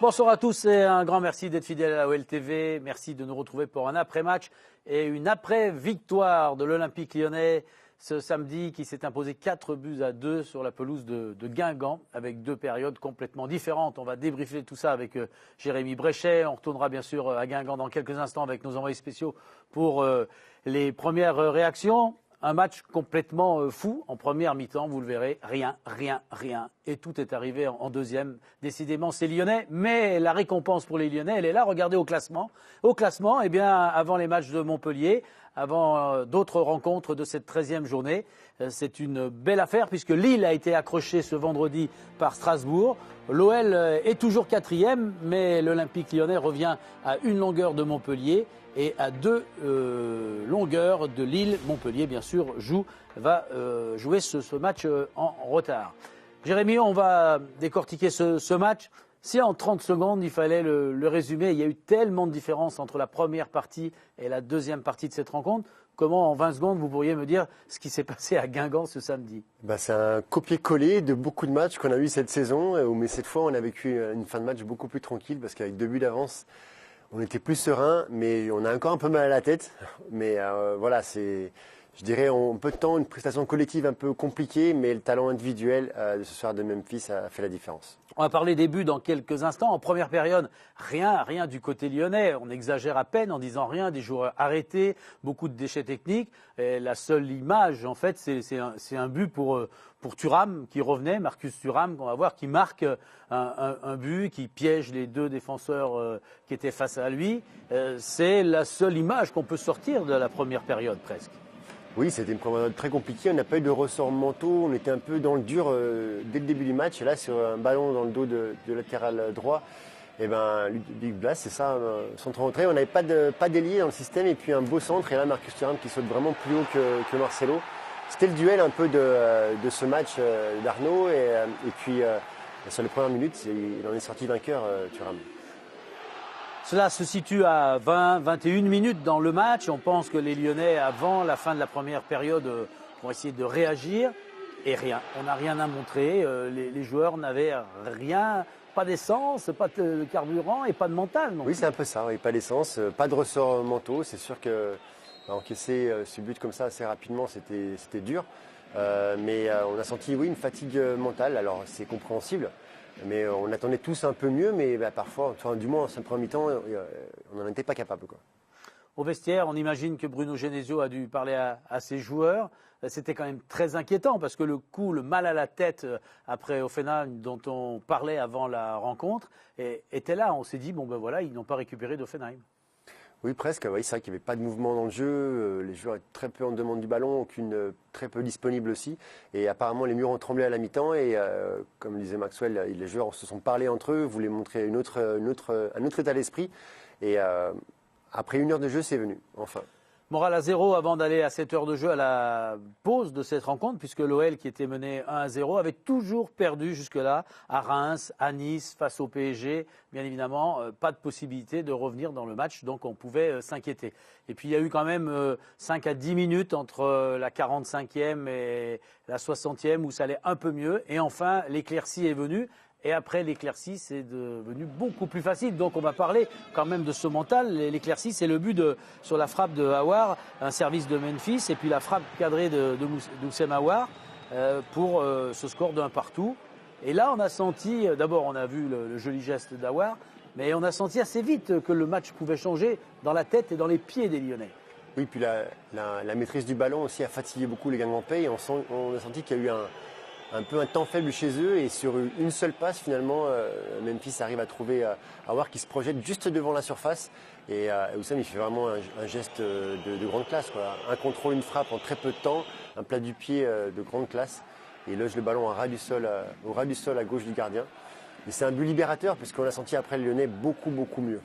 Bonsoir à tous et un grand merci d'être fidèles à la OLTV. Merci de nous retrouver pour un après-match et une après-victoire de l'Olympique lyonnais ce samedi qui s'est imposé 4-2 sur la pelouse de Guingamp avec deux périodes complètement différentes. On va débriefer tout ça avec Jérémy Bréchet. On retournera bien sûr à Guingamp dans quelques instants avec nos envoyés spéciaux pour les premières réactions. Un match complètement fou. En première mi-temps, vous le verrez, rien. Et tout est arrivé en deuxième. Décidément, c'est lyonnais. Mais la récompense pour les Lyonnais, elle est là. Regardez au classement. Au classement, eh bien, avant les matchs de Montpellier, avant d'autres rencontres de cette 13e journée, c'est une belle affaire puisque Lille a été accroché ce vendredi par Strasbourg. L'OL est toujours 4e, mais l'Olympique lyonnais revient à une longueur de Montpellier et à deux longueurs de Lille. Montpellier, bien sûr, va jouer ce match en retard. Jérémy, on va décortiquer ce match. Si en 30 secondes, il fallait le résumer, il y a eu tellement de différences entre la première partie et la deuxième partie de cette rencontre. Comment, en 20 secondes, vous pourriez me dire ce qui s'est passé à Guingamp ce samedi? C'est un copier-coller de beaucoup de matchs qu'on a eu cette saison. Mais cette fois, on a vécu une fin de match beaucoup plus tranquille parce qu'avec 2 buts d'avance, on était plus serein, mais on a encore un peu mal à la tête. Mais voilà, c'est, je dirais, en peu de temps, une prestation collective un peu compliquée, mais le talent individuel de ce soir de Memphis a fait la différence. On va parler des buts dans quelques instants. En première période, rien du côté lyonnais. On exagère à peine en disant rien, des joueurs arrêtés, beaucoup de déchets techniques. Et la seule image, en fait, c'est un but pour Thuram qui revenait, Marcus Thuram, qu'on va voir, qui marque un but, qui piège les deux défenseurs qui étaient face à lui. C'est la seule image qu'on peut sortir de la première période presque. Oui, c'était une première période très compliquée. On n'a pas eu de ressorts mentaux. On était un peu dans le dur dès le début du match. Et là, sur un ballon dans le dos de latéral droit, Ludovic Blas, c'est ça, centre rentré. On n'avait pas d'ailier dans le système. Et puis un beau centre. Et là, Marcus Thuram qui saute vraiment plus haut que Marcelo. C'était le duel un peu de ce match d'Arnaud. Et puis, sur les premières minutes, il en est sorti vainqueur, Thuram. Cela se situe à 20-21 minutes dans le match. On pense que les Lyonnais, avant la fin de la première période, vont essayer de réagir. Et rien. On n'a rien à montrer. Les joueurs n'avaient rien, pas d'essence, pas de carburant et pas de mental. Oui, c'est un peu ça. Oui, pas d'essence, pas de ressorts mentaux. C'est sûr que encaisser ce but comme ça assez rapidement, c'était dur. Mais on a senti une fatigue mentale. Alors c'est compréhensible. Mais on attendait tous un peu mieux, mais parfois, du moins en sa première mi-temps, on n'en était pas capable. Au vestiaire, on imagine que Bruno Genesio a dû parler à ses joueurs. C'était quand même très inquiétant parce que le mal à la tête après Offenheim dont on parlait avant la rencontre était là. On s'est dit, ils n'ont pas récupéré d'Offenheim. Oui, presque. Oui, c'est vrai qu'il n'y avait pas de mouvement dans le jeu. Les joueurs étaient très peu en demande du ballon, très peu disponibles aussi. Et apparemment, les murs ont tremblé à la mi-temps. Et comme disait Maxwell, les joueurs se sont parlé entre eux, voulaient montrer un autre état d'esprit. Et après 1 heure de jeu, c'est venu, enfin. Morale à 0 avant d'aller à 7 heures de jeu à la pause de cette rencontre, puisque l'OL, qui était mené 1-0, avait toujours perdu jusque-là à Reims, à Nice, face au PSG. Bien évidemment, pas de possibilité de revenir dans le match, donc on pouvait s'inquiéter. Et puis il y a eu quand même 5 à 10 minutes entre la 45e et la 60e où ça allait un peu mieux. Et enfin, l'éclaircie est venue. Et après l'éclaircie, c'est devenu beaucoup plus facile. Donc on va parler quand même de ce mental. L'éclaircie, c'est le but sur la frappe de Aouar, un service de Memphis, et puis la frappe cadrée de Houssem Aouar pour ce score d'1 partout. Et là, on a senti, d'abord on a vu le joli geste d'Aouar, mais on a senti assez vite que le match pouvait changer dans la tête et dans les pieds des Lyonnais. Oui, puis la maîtrise du ballon aussi a fatigué beaucoup les Guingampais. On a senti qu'il y a eu un peu un temps faible chez eux et sur une seule passe finalement Memphis arrive à trouver Aouar qui se projette juste devant la surface et Houssem il fait vraiment un geste de grande classe quoi. Un contrôle, une frappe en très peu de temps, un plat du pied de grande classe et il loge le ballon au ras du sol à gauche du gardien et c'est un but libérateur puisqu'on a senti après le Lyonnais beaucoup mieux.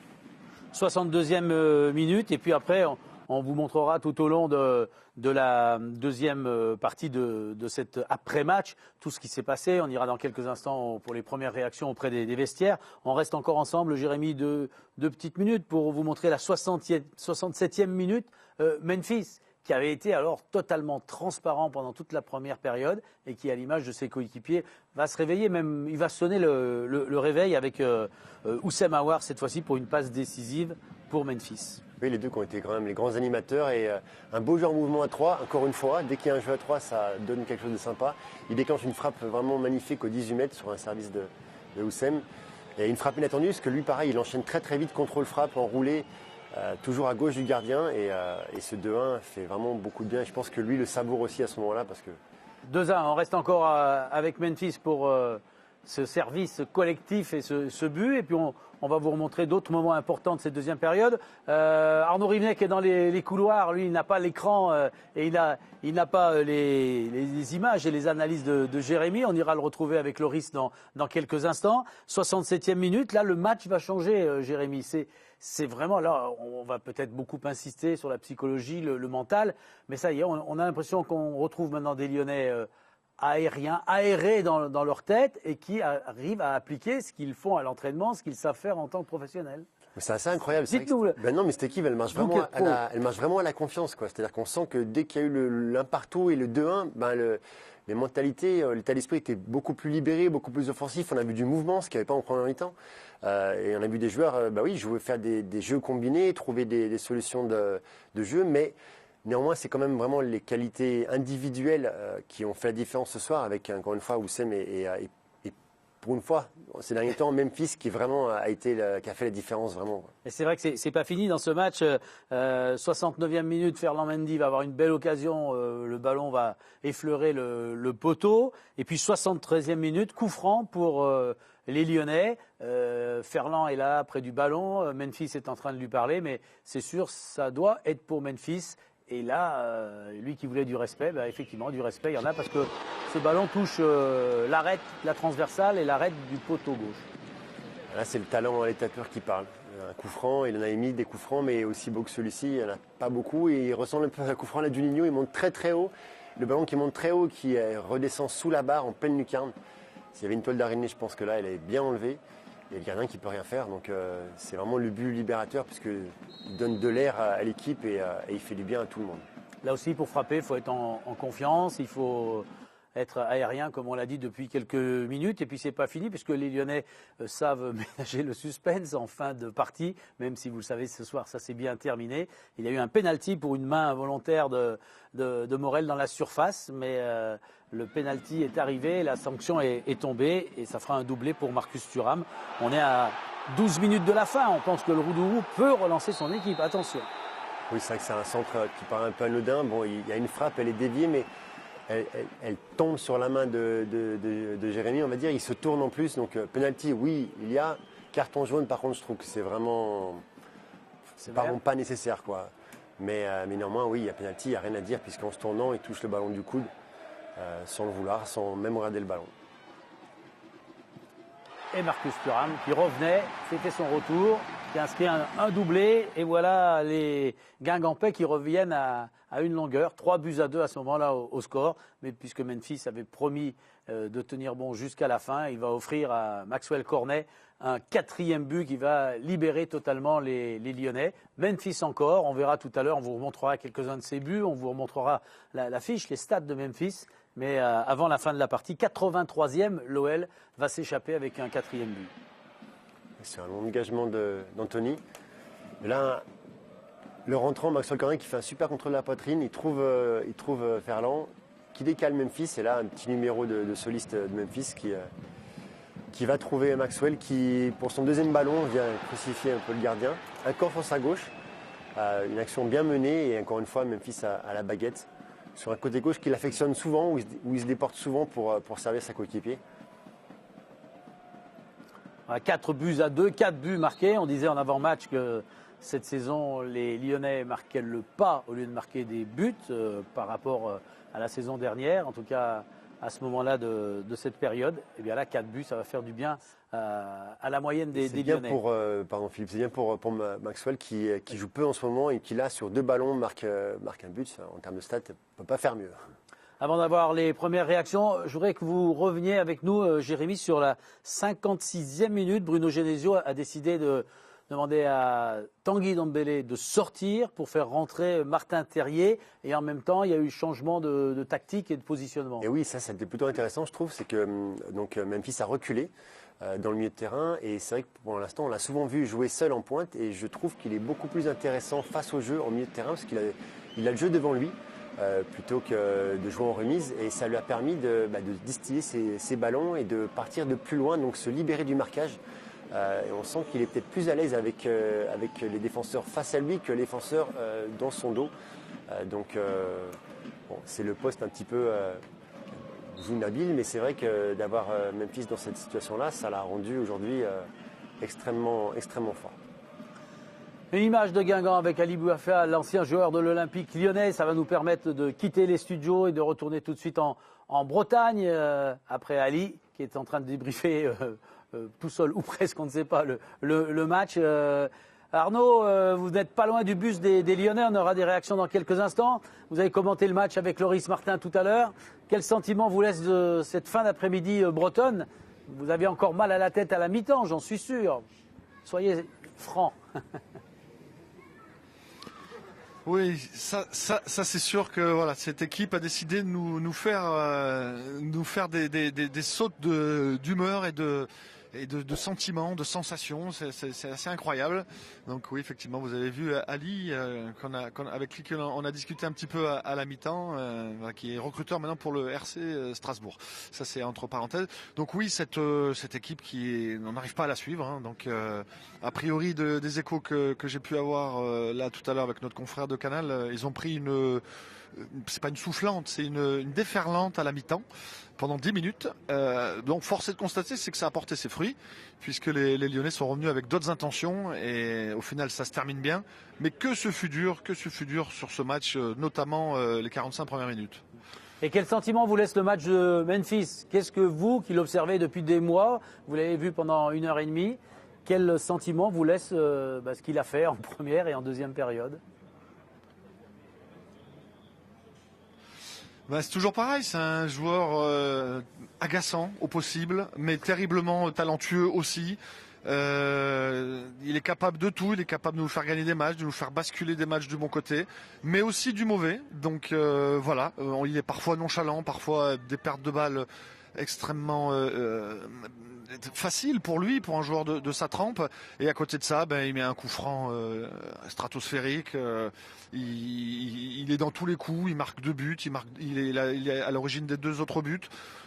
62e minute et puis après on vous montrera tout au long de la deuxième partie de cet après-match tout ce qui s'est passé. On ira dans quelques instants pour les premières réactions auprès des vestiaires. On reste encore ensemble, Jérémy, deux petites minutes pour vous montrer la 67e minute. Memphis qui avait été alors totalement transparent pendant toute la première période et qui, à l'image de ses coéquipiers, va se réveiller, même il va sonner le réveil avec Houssem Aouar cette fois-ci pour une passe décisive pour Memphis. Oui, les deux qui ont été quand même les grands animateurs et un beau jeu en mouvement à 3, encore une fois. Dès qu'il y a un jeu à 3, ça donne quelque chose de sympa. Il déclenche une frappe vraiment magnifique au 18 mètres sur un service de Houssem. Et une frappe inattendue, parce que lui, pareil, il enchaîne très très vite, contrôle-frappe, enroulé, toujours à gauche du gardien. Et ce 2-1 fait vraiment beaucoup de bien. Et je pense que lui le savoure aussi à ce moment-là. Parce que... 2-1, on reste encore avec Memphis pour ce service collectif et ce but. Et puis on va vous remontrer d'autres moments importants de cette deuxième période. Arnaud Rivenet qui est dans les couloirs, lui il n'a pas l'écran et il n'a pas les images et les analyses de Jérémy. On ira le retrouver avec Loris dans quelques instants. 67e minute, là le match va changer Jérémy. C'est vraiment là, on va peut-être beaucoup insister sur la psychologie, le mental, mais ça y est, on a l'impression qu'on retrouve maintenant des Lyonnais aérés dans leur tête et qui arrivent à appliquer ce qu'ils font à l'entraînement, ce qu'ils savent faire en tant que professionnels. C'est assez incroyable. Dites-nous. Ben non, mais cette équipe, elle marche vraiment à la confiance, quoi. C'est-à-dire qu'on sent que dès qu'il y a eu l'un partout et le 2-1, les mentalités, l'état d'esprit était beaucoup plus libéré, beaucoup plus offensif. On a vu du mouvement, ce qu'il n'y avait pas en première mi-temps. Et on a vu des joueurs, jouer, faire des jeux combinés, trouver des solutions de jeu, mais néanmoins, c'est quand même vraiment les qualités individuelles qui ont fait la différence ce soir, avec encore une fois Houssem et pour une fois, ces derniers temps, Memphis qui vraiment qui a fait la différence vraiment. Et c'est vrai que c'est pas fini dans ce match. 69e minute, Ferland Mendy va avoir une belle occasion. Le ballon va effleurer le poteau. Et puis 73e minute, coup franc pour les Lyonnais. Ferland est là près du ballon. Memphis est en train de lui parler, mais c'est sûr, ça doit être pour Memphis. Et là, lui qui voulait du respect, effectivement, du respect, il y en a parce que ce ballon touche l'arête, la transversale et l'arête du poteau gauche. Là, c'est le talent à l'étapeur qui parle. Un coup franc, il en a émis des coups francs, mais aussi beau que celui-ci, il n'y en a pas beaucoup. Et il ressemble un peu à un coup franc à la Juninho, il monte très très haut. Le ballon qui monte très haut, qui redescend sous la barre en pleine lucarne. S'il y avait une toile d'araignée, je pense que là, elle est bien enlevée. Il y a le gardien qui ne peut rien faire, donc c'est vraiment le but libérateur puisqu'il donne de l'air à l'équipe et il fait du bien à tout le monde. Là aussi, pour frapper, il faut être en confiance, il faut être aérien, comme on l'a dit depuis quelques minutes. Et puis, c'est pas fini puisque les Lyonnais savent ménager le suspense en fin de partie, même si vous le savez, ce soir, ça s'est bien terminé. Il y a eu un penalty pour une main involontaire de Morel dans la surface, mais le penalty est arrivé, la sanction est tombée et ça fera un doublé pour Marcus Thuram. On est à 12 minutes de la fin, on pense que le Roudourou peut relancer son équipe, attention. Oui, c'est vrai que c'est un centre qui paraît un peu anodin. Bon, il y a une frappe, elle est déviée, mais elle tombe sur la main de Jérémy, on va dire. Il se tourne en plus, donc penalty, oui, il y a. Carton jaune, par contre, je trouve que c'est vraiment pas nécessaire, quoi. Mais néanmoins, oui, il y a penalty, il n'y a rien à dire, puisqu'en se tournant, il touche le ballon du coude, sans le vouloir, sans même regarder le ballon. Et Marcus Thuram qui revenait, c'était son retour, qui inscrit un doublé. Et voilà les Guingampais qui reviennent à une longueur. 3-2 à ce moment-là au score. Mais puisque Memphis avait promis de tenir bon jusqu'à la fin, il va offrir à Maxwell Cornet un 4e but qui va libérer totalement les Lyonnais. Memphis encore, on verra tout à l'heure, on vous remontrera quelques-uns de ses buts, on vous remontrera la fiche, les stats de Memphis. Mais avant la fin de la partie, 83e, l'OL va s'échapper avec un 4e but. C'est un long engagement d'Anthony. Là, le rentrant, Maxwell Cornet qui fait un super contrôle de la poitrine, il trouve Ferland, qui décale Memphis. Et là, un petit numéro de soliste de Memphis qui va trouver Maxwell, qui, pour son deuxième ballon, vient crucifier un peu le gardien. Un corps sur sa gauche, une action bien menée. Et encore une fois, Memphis a la baguette sur un côté gauche qu'il affectionne souvent, où il se déporte souvent pour servir sa coéquipier. 4-2, 4 buts marqués. On disait en avant-match que cette saison, les Lyonnais marquaient le pas au lieu de marquer des buts par rapport à la saison dernière. En tout cas, à ce moment-là de cette période. Et bien là, 4 buts, ça va faire du bien à la moyenne des Lyonnais. Philippe, c'est bien pour Maxwell qui joue peu en ce moment et qui là, sur 2 ballons, marque un but. En termes de stats, ne peut pas faire mieux. Avant d'avoir les premières réactions, je voudrais que vous reveniez avec nous, Jérémy, sur la 56e minute. Bruno Genesio a décidé de demander à Tanguy Ndombele de sortir pour faire rentrer Martin Terrier. Et en même temps, il y a eu changement de tactique et de positionnement. Et oui, ça c'était plutôt intéressant, je trouve. C'est que Memphis a reculé dans le milieu de terrain. Et c'est vrai que pour l'instant, on l'a souvent vu jouer seul en pointe. Et je trouve qu'il est beaucoup plus intéressant face au jeu en milieu de terrain parce qu'il a le jeu devant lui. Plutôt que de jouer en remise, et ça lui a permis de distiller ses ballons et de partir de plus loin, donc se libérer du marquage. Et on sent qu'il est peut-être plus à l'aise avec les défenseurs face à lui que les défenseurs dans son dos. C'est le poste un petit peu inhabile, mais c'est vrai que d'avoir Memphis dans cette situation-là, ça l'a rendu aujourd'hui extrêmement fort. Une image de Guingamp avec Ali Bouaffa, l'ancien joueur de l'Olympique lyonnais. Ça va nous permettre de quitter les studios et de retourner tout de suite en Bretagne, après Ali, qui est en train de débriefer tout seul, ou presque, on ne sait pas, le match. Arnaud, vous n'êtes pas loin du bus des Lyonnais, on aura des réactions dans quelques instants. Vous avez commenté le match avec Loris Martin tout à l'heure. Quel sentiment vous laisse de cette fin d'après-midi bretonne? Vous avez encore mal à la tête à la mi-temps, j'en suis sûr. Soyez francs. Oui, ça c'est sûr que voilà, cette équipe a décidé de nous faire des sautes d'humeur et de sentiments, de sensations. C'est assez incroyable. Donc oui, effectivement, vous avez vu Ali, avec qui on a discuté un petit peu à la mi-temps, qui est recruteur maintenant pour le RC Strasbourg. Ça, c'est entre parenthèses. Donc oui, cette équipe on n'arrive pas à la suivre. Hein. Donc a priori des échos que j'ai pu avoir là tout à l'heure avec notre confrère de Canal, ils ont pris c'est pas une soufflante, c'est une déferlante à la mi-temps pendant 10 minutes. Donc force est de constater, c'est que ça a porté ses fruits, puisque les Lyonnais sont revenus avec d'autres intentions et au final ça se termine bien. Mais que ce fut dur sur ce match, notamment les 45 premières minutes. Et quel sentiment vous laisse le match de Memphis? Qu'est-ce que vous, qui l'observez depuis des mois, vous l'avez vu pendant 1h30, quel sentiment vous laisse ce qu'il a fait en première et en deuxième période? C'est toujours pareil, c'est un joueur agaçant au possible, mais terriblement talentueux aussi. Il est capable de tout, il est capable de nous faire gagner des matchs, de nous faire basculer des matchs du bon côté, mais aussi du mauvais. Donc voilà, il est parfois nonchalant, parfois des pertes de balles extrêmement facile pour lui, pour un joueur de sa trempe. Et à côté de ça, il met un coup franc stratosphérique. Il est dans tous les coups, il marque 2 buts, il est à l'origine des 2 autres buts.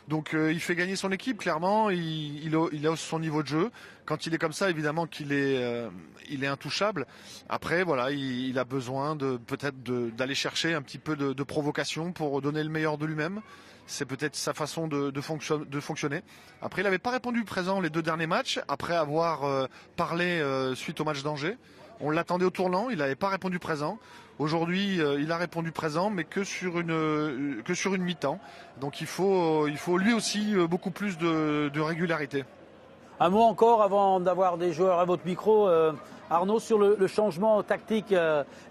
Donc il fait gagner son équipe, clairement. Il hausse son niveau de jeu. Quand il est comme ça, évidemment qu'il il est intouchable. Après, voilà, il a besoin peut-être d'aller chercher un petit peu de provocation pour donner le meilleur de lui-même. C'est peut-être sa façon de fonctionner. Après, il n'avait pas répondu présent les 2 derniers matchs, après avoir parlé suite au match d'Angers. On l'attendait au tournant, il n'avait pas répondu présent. Aujourd'hui, il a répondu présent, mais que sur une mi-temps. Donc il faut lui aussi beaucoup plus de régularité. Un mot encore avant d'avoir des joueurs à votre micro. Arnaud, sur le changement tactique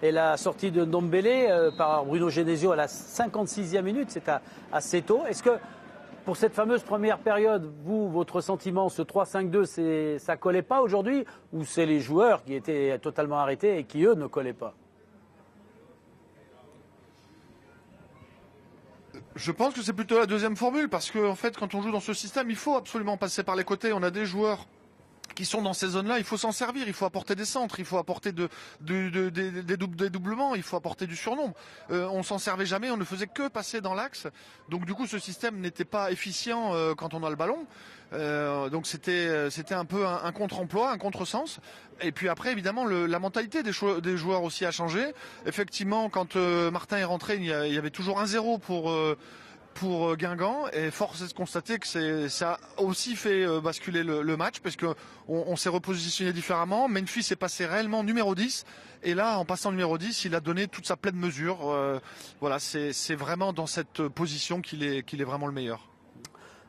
et la sortie de Ndombele par Bruno Genesio à la 56e minute, c'est assez tôt. Est-ce que pour cette fameuse première période, votre sentiment, ce 3-5-2, ça collait pas aujourd'hui, ou c'est les joueurs qui étaient totalement arrêtés et qui, eux, ne collaient pas? Je pense que c'est plutôt la deuxième formule, parce que en fait, quand on joue dans ce système, il faut absolument passer par les côtés. On a des joueurs qui sont dans ces zones-là, il faut s'en servir, il faut apporter des centres, il faut apporter des doublements, il faut apporter du surnombre. On s'en servait jamais, on ne faisait que passer dans l'axe. Donc du coup, ce système n'était pas efficient quand on a le ballon. Donc c'était un peu un contre-emploi, un contresens. Et puis après, évidemment, la mentalité des joueurs aussi a changé. Effectivement, quand Martin est rentré, il y avait toujours 1-0 pour Guingamp, et force est de constater que ça a aussi fait basculer le match, parce que on s'est repositionné différemment. Memphis est passé réellement numéro 10, et là, en passant numéro 10, il a donné toute sa pleine mesure. Voilà, c'est vraiment dans cette position qu'il est vraiment le meilleur.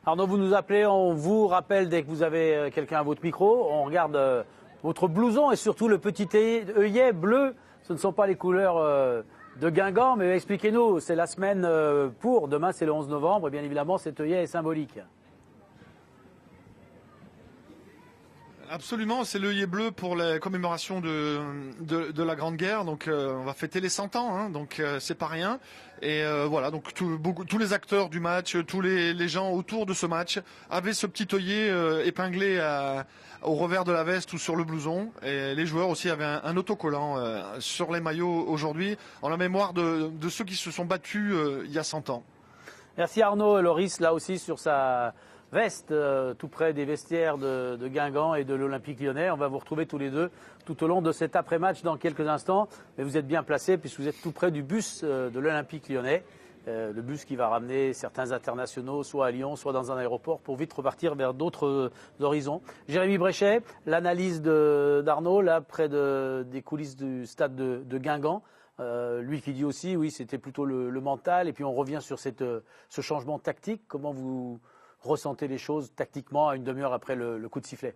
Arnaud, vous nous appelez, on vous rappelle dès que vous avez quelqu'un à votre micro. On regarde votre blouson et surtout le petit œillet bleu. Ce ne sont pas les couleurs de Guingamp, mais expliquez-nous, c'est la semaine demain c'est le 11 novembre, et bien évidemment cet œillet est symbolique. Absolument, c'est l'œillet bleu pour la commémoration de la Grande Guerre. Donc on va fêter les 100 ans, hein, donc c'est pas rien. Et voilà, donc tous les acteurs du match, tous les gens autour de ce match avaient ce petit œillet épinglé au revers de la veste ou sur le blouson. Et les joueurs aussi avaient un autocollant sur les maillots aujourd'hui, en la mémoire de ceux qui se sont battus il y a 100 ans. Merci Arnaud. Loris, là aussi sur sa veste, tout près des vestiaires de Guingamp et de l'Olympique Lyonnais. On va vous retrouver tous les deux tout au long de cet après-match dans quelques instants. Mais vous êtes bien placés puisque vous êtes tout près du bus de l'Olympique Lyonnais. Le bus qui va ramener certains internationaux soit à Lyon, soit dans un aéroport pour vite repartir vers d'autres horizons. Jérémy Bréchet, l'analyse d'Arnaud, là près des coulisses du stade de Guingamp. Lui qui dit aussi, oui, c'était plutôt le mental. Et puis on revient sur ce changement tactique. Comment vous ressentez les choses tactiquement à une demi-heure après le coup de sifflet?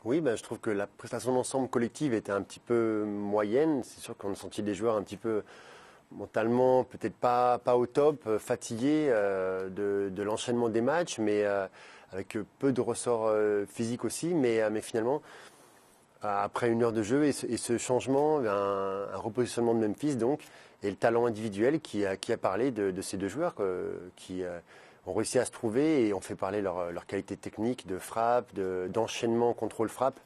Oui, je trouve que la prestation d'ensemble collective était un petit peu moyenne. C'est sûr qu'on a senti des joueurs un petit peu mentalement, peut-être pas au top, fatigués de l'enchaînement des matchs, mais avec peu de ressorts physiques aussi. Mais finalement, après une heure de jeu et ce changement, un repositionnement de Memphis donc, et le talent individuel qui a parlé de ces deux joueurs qui ont réussi à se trouver et ont fait parler leur qualité technique de frappe, d'enchaînement, contrôle-frappe.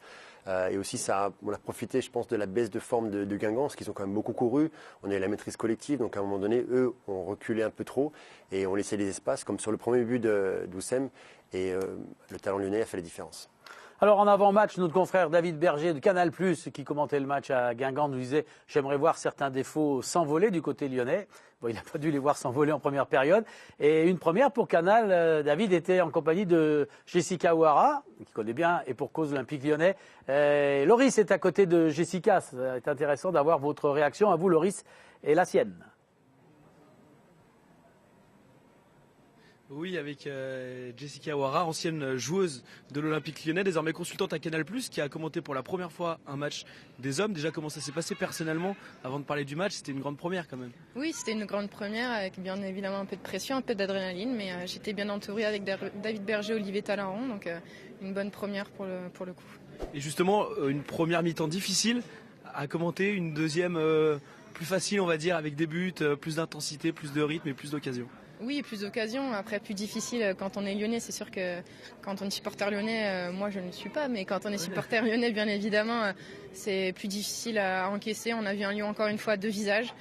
Et aussi, on a profité, je pense, de la baisse de forme de Guingamp, parce qu'ils ont quand même beaucoup couru. On a eu la maîtrise collective, donc à un moment donné, eux ont reculé un peu trop et ont laissé des espaces, comme sur le premier but d'Oussem. Et le talent lyonnais a fait la différence. Alors en avant-match, notre confrère David Berger de Canal+, qui commentait le match à Guingamp, nous disait « J'aimerais voir certains défauts s'envoler du côté lyonnais ». Bon, il n'a pas dû les voir s'envoler en première période. Et une première pour Canal, David était en compagnie de Jessica Ouara, qui connaît bien, et pour cause l'Olympique Lyonnais. Loris est à côté de Jessica. Ça est intéressant d'avoir votre réaction à vous, Loris, et la sienne. Oui, avec Jessica Ouara, ancienne joueuse de l'Olympique Lyonnais, désormais consultante à Canal+, qui a commenté pour la première fois un match des hommes. Déjà, comment ça s'est passé personnellement avant de parler du match? C'était une grande première quand même. Oui, c'était une grande première avec bien évidemment un peu de pression, un peu d'adrénaline, mais j'étais bien entourée avec David Berger, Olivier Talaron, donc une bonne première pour le coup. Et justement, une première mi-temps difficile à commenter, une deuxième plus facile on va dire, avec des buts, plus d'intensité, plus de rythme et plus d'occasions. Oui, plus d'occasions, après plus difficile quand on est lyonnais. C'est sûr que quand on est supporter lyonnais, moi je ne le suis pas, mais quand on est supporter lyonnais, bien évidemment, c'est plus difficile à encaisser. On a vu un Lyon encore une fois deux visages,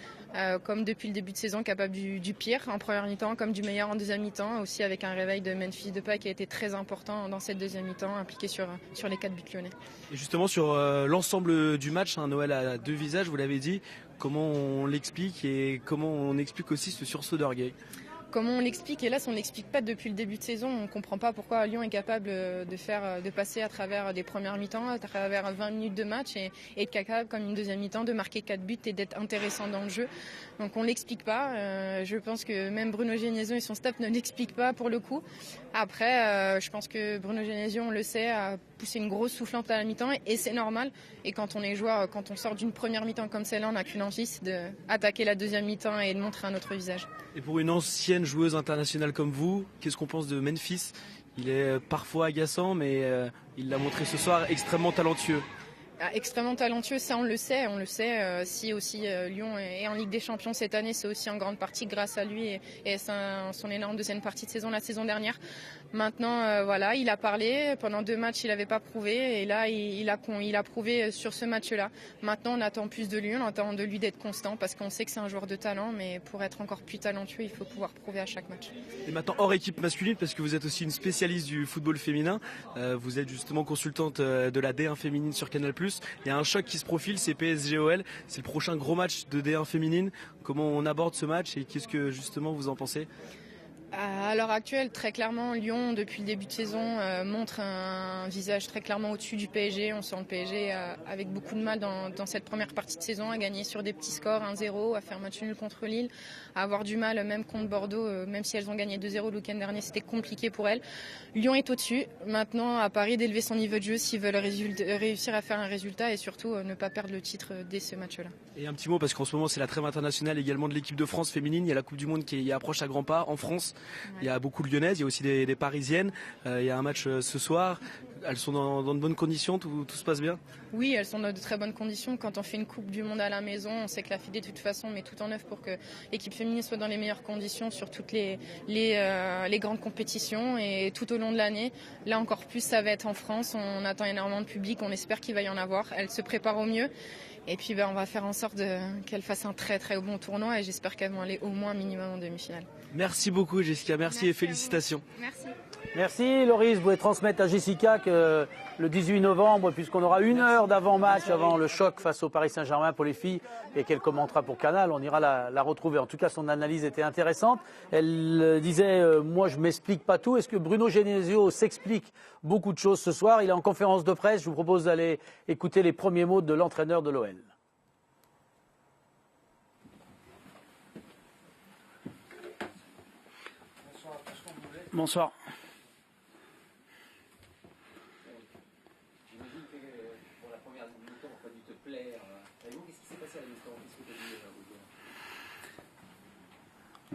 comme depuis le début de saison, capable du pire en première mi-temps, comme du meilleur en deuxième mi-temps, aussi avec un réveil de Memphis Depay qui a été très important dans cette deuxième mi-temps, impliqué sur les 4 buts lyonnais. Et justement sur l'ensemble du match, Noël a deux visages, vous l'avez dit, comment on l'explique et comment on explique aussi ce sursaut d'orgueil? Comment on l'explique? Hélas, on ne l'explique pas depuis le début de saison. On ne comprend pas pourquoi Lyon est capable de passer à travers des premières mi-temps, à travers 20 minutes de match et être capable, comme une deuxième mi-temps, de marquer 4 buts et d'être intéressant dans le jeu. Donc on ne l'explique pas. Je pense que même Bruno Genesio et son staff ne l'expliquent pas pour le coup. Après, je pense que Bruno Genesio, on le sait, a poussé une grosse soufflante à la mi-temps et c'est normal. Et quand on est joueur, quand on sort d'une première mi-temps comme celle-là, on n'a qu'une envie, c'est d'attaquer la deuxième mi-temps et de montrer un autre visage. Et pour une ancienne joueuse internationale comme vous, qu'est-ce qu'on pense de Memphis? Il est parfois agaçant, mais il l'a montré ce soir, extrêmement talentueux. Extrêmement talentueux, ça on le sait. Si aussi Lyon est en Ligue des Champions cette année, c'est aussi en grande partie grâce à lui et son énorme deuxième partie de saison la saison dernière. Maintenant, voilà, il a parlé. Pendant 2 matchs, il n'avait pas prouvé et là, il a prouvé sur ce match-là. Maintenant, on attend plus de lui, on attend de lui d'être constant parce qu'on sait que c'est un joueur de talent, mais pour être encore plus talentueux, il faut pouvoir prouver à chaque match. Et maintenant, hors équipe masculine, parce que vous êtes aussi une spécialiste du football féminin, vous êtes justement consultante de la D1 féminine sur Canal+. Il y a un choc qui se profile, c'est PSG-OL. C'est le prochain gros match de D1 féminine. Comment on aborde ce match et qu'est-ce que justement vous en pensez ? À l'heure actuelle, très clairement, Lyon, depuis le début de saison, montre un visage très clairement au-dessus du PSG. On sent le PSG avec beaucoup de mal dans cette première partie de saison, à gagner sur des petits scores, 1-0, à faire match nul contre Lille, à avoir du mal, même contre Bordeaux, même si elles ont gagné 2-0 le week-end dernier, c'était compliqué pour elles. Lyon est au-dessus. Maintenant, à Paris, d'élever son niveau de jeu s'ils veulent réussir à faire un résultat et surtout ne pas perdre le titre dès ce match-là. Et un petit mot, parce qu'en ce moment, c'est la trêve internationale également de l'équipe de France féminine. Il y a la Coupe du Monde qui approche à grands pas en France. Ouais. Il y a beaucoup de Lyonnaises, il y a aussi des Parisiennes. Il y a un match ce soir. elles sont dans de bonnes conditions, tout se passe bien? Oui, elles sont dans de très bonnes conditions. Quand on fait une Coupe du Monde à la maison, on sait que la FIDE de toute façon met tout en œuvre pour que l'équipe féminine soit dans les meilleures conditions sur toutes les grandes compétitions et tout au long de l'année. Là encore plus, ça va être en France. On attend énormément de public, on espère qu'il va y en avoir. Elles se préparent au mieux. Et puis on va faire en sorte qu'elles fassent un très très bon tournoi et j'espère qu'elles vont aller au moins minimum en demi-finale. Merci beaucoup Jessica, merci et félicitations. Merci. Merci Loris, vous pouvez transmettre à Jessica que le 18 novembre, puisqu'on aura 1 heure d'avant-match avant le choc face au Paris Saint-Germain pour les filles et qu'elle commentera pour Canal, on ira la retrouver. En tout cas, son analyse était intéressante. Elle disait, moi je m'explique pas tout. Est-ce que Bruno Genesio s'explique beaucoup de choses ce soir? Il est en conférence de presse, je vous propose d'aller écouter les premiers mots de l'entraîneur de l'OL. Bonsoir.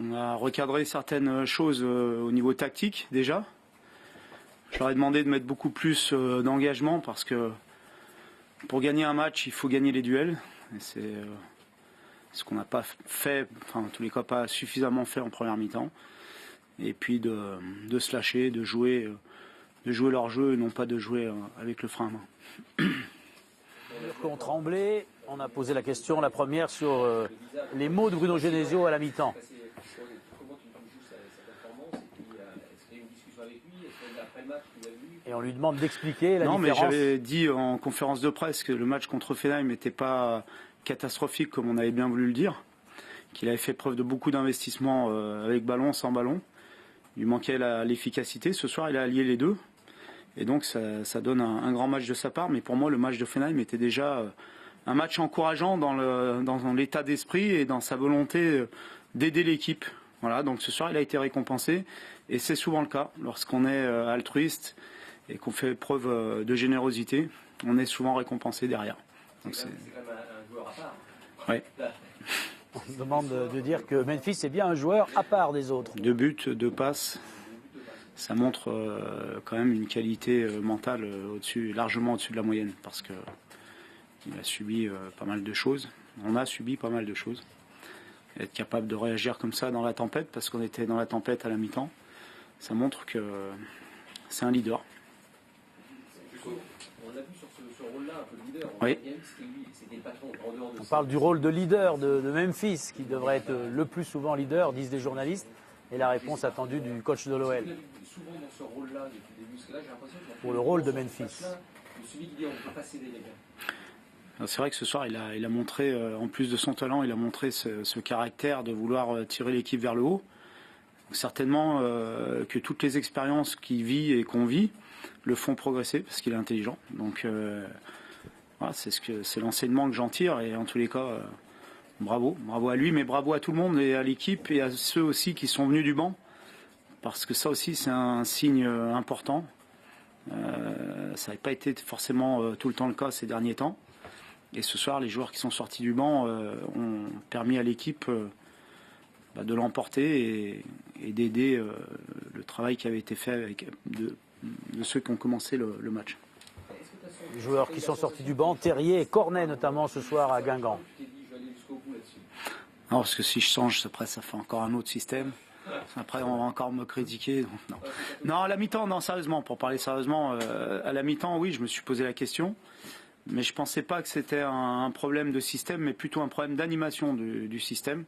On a recadré certaines choses au niveau tactique déjà. Je leur ai demandé de mettre beaucoup plus d'engagement parce que pour gagner un match, il faut gagner les duels. Et c'est ce qu'on n'a pas fait, enfin en tous les cas pas suffisamment fait en première mi-temps. Et puis de se lâcher, de jouer leur jeu et non pas de jouer avec le frein à main. On tremblait, on a posé la question, la première sur les mots de Bruno Genesio à la mi-temps. Et on lui demande d'expliquer la différence. Non, mais j'avais dit en conférence de presse que le match contre Offenheim n'était pas catastrophique comme on avait bien voulu le dire, qu'il avait fait preuve de beaucoup d'investissement avec ballon, sans ballon. Il lui manquait l'efficacité. Ce soir, il a allié les deux. Et donc, ça donne un grand match de sa part. Mais pour moi, le match de Offenheim était déjà un match encourageant dans l'état d'esprit et dans sa volonté d'aider l'équipe. Voilà, donc ce soir, il a été récompensé. Et c'est souvent le cas. Lorsqu'on est altruiste et qu'on fait preuve de générosité, on est souvent récompensé derrière. Donc c'est quand même un joueur à part. Oui. On se demande de dire que Memphis est bien un joueur à part des autres. 2 buts, 2 passes. Ça montre quand même une qualité mentale largement au-dessus de la moyenne. Parce qu'il a subi pas mal de choses. On a subi pas mal de choses. Être capable de réagir comme ça dans la tempête, parce qu'on était dans la tempête à la mi-temps, ça montre que c'est un leader. On a vu sur ce rôle-là un peu de leader. Oui. C'était le patron en dehors de On parle du rôle de leader de Memphis, qui devrait être le plus souvent leader, disent des journalistes, et la réponse attendue du coach de l'OL. Souvent dans ce rôle-là depuis le début, parce que là j'ai l'impression que pour le rôle de Memphis. Celui qui dit on ne peut pas céder les gars. C'est vrai que ce soir, il a montré, en plus de son talent, il a montré ce caractère de vouloir tirer l'équipe vers le haut. Certainement que toutes les expériences qu'il vit et qu'on vit le font progresser parce qu'il est intelligent. Donc voilà, c'est l'enseignement que j'en tire et en tous les cas, bravo à lui, mais bravo à tout le monde et à l'équipe et à ceux aussi qui sont venus du banc parce que ça aussi c'est un signe important. Ça n'avait pas été forcément tout le temps le cas ces derniers temps. Et ce soir, les joueurs qui sont sortis du banc ont permis à l'équipe de l'emporter et d'aider le travail qui avait été fait de ceux qui ont commencé le match. Les joueurs qui sont sortis du banc, Terrier et Cornet notamment ce soir à Guingamp. Non, parce que si je change, après ça fait encore un autre système. Après, on va encore me critiquer. Donc non, à la mi-temps, non, sérieusement, pour parler sérieusement, à la mi-temps, oui, je me suis posé la question. Mais je ne pensais pas que c'était un problème de système, mais plutôt un problème d'animation du système.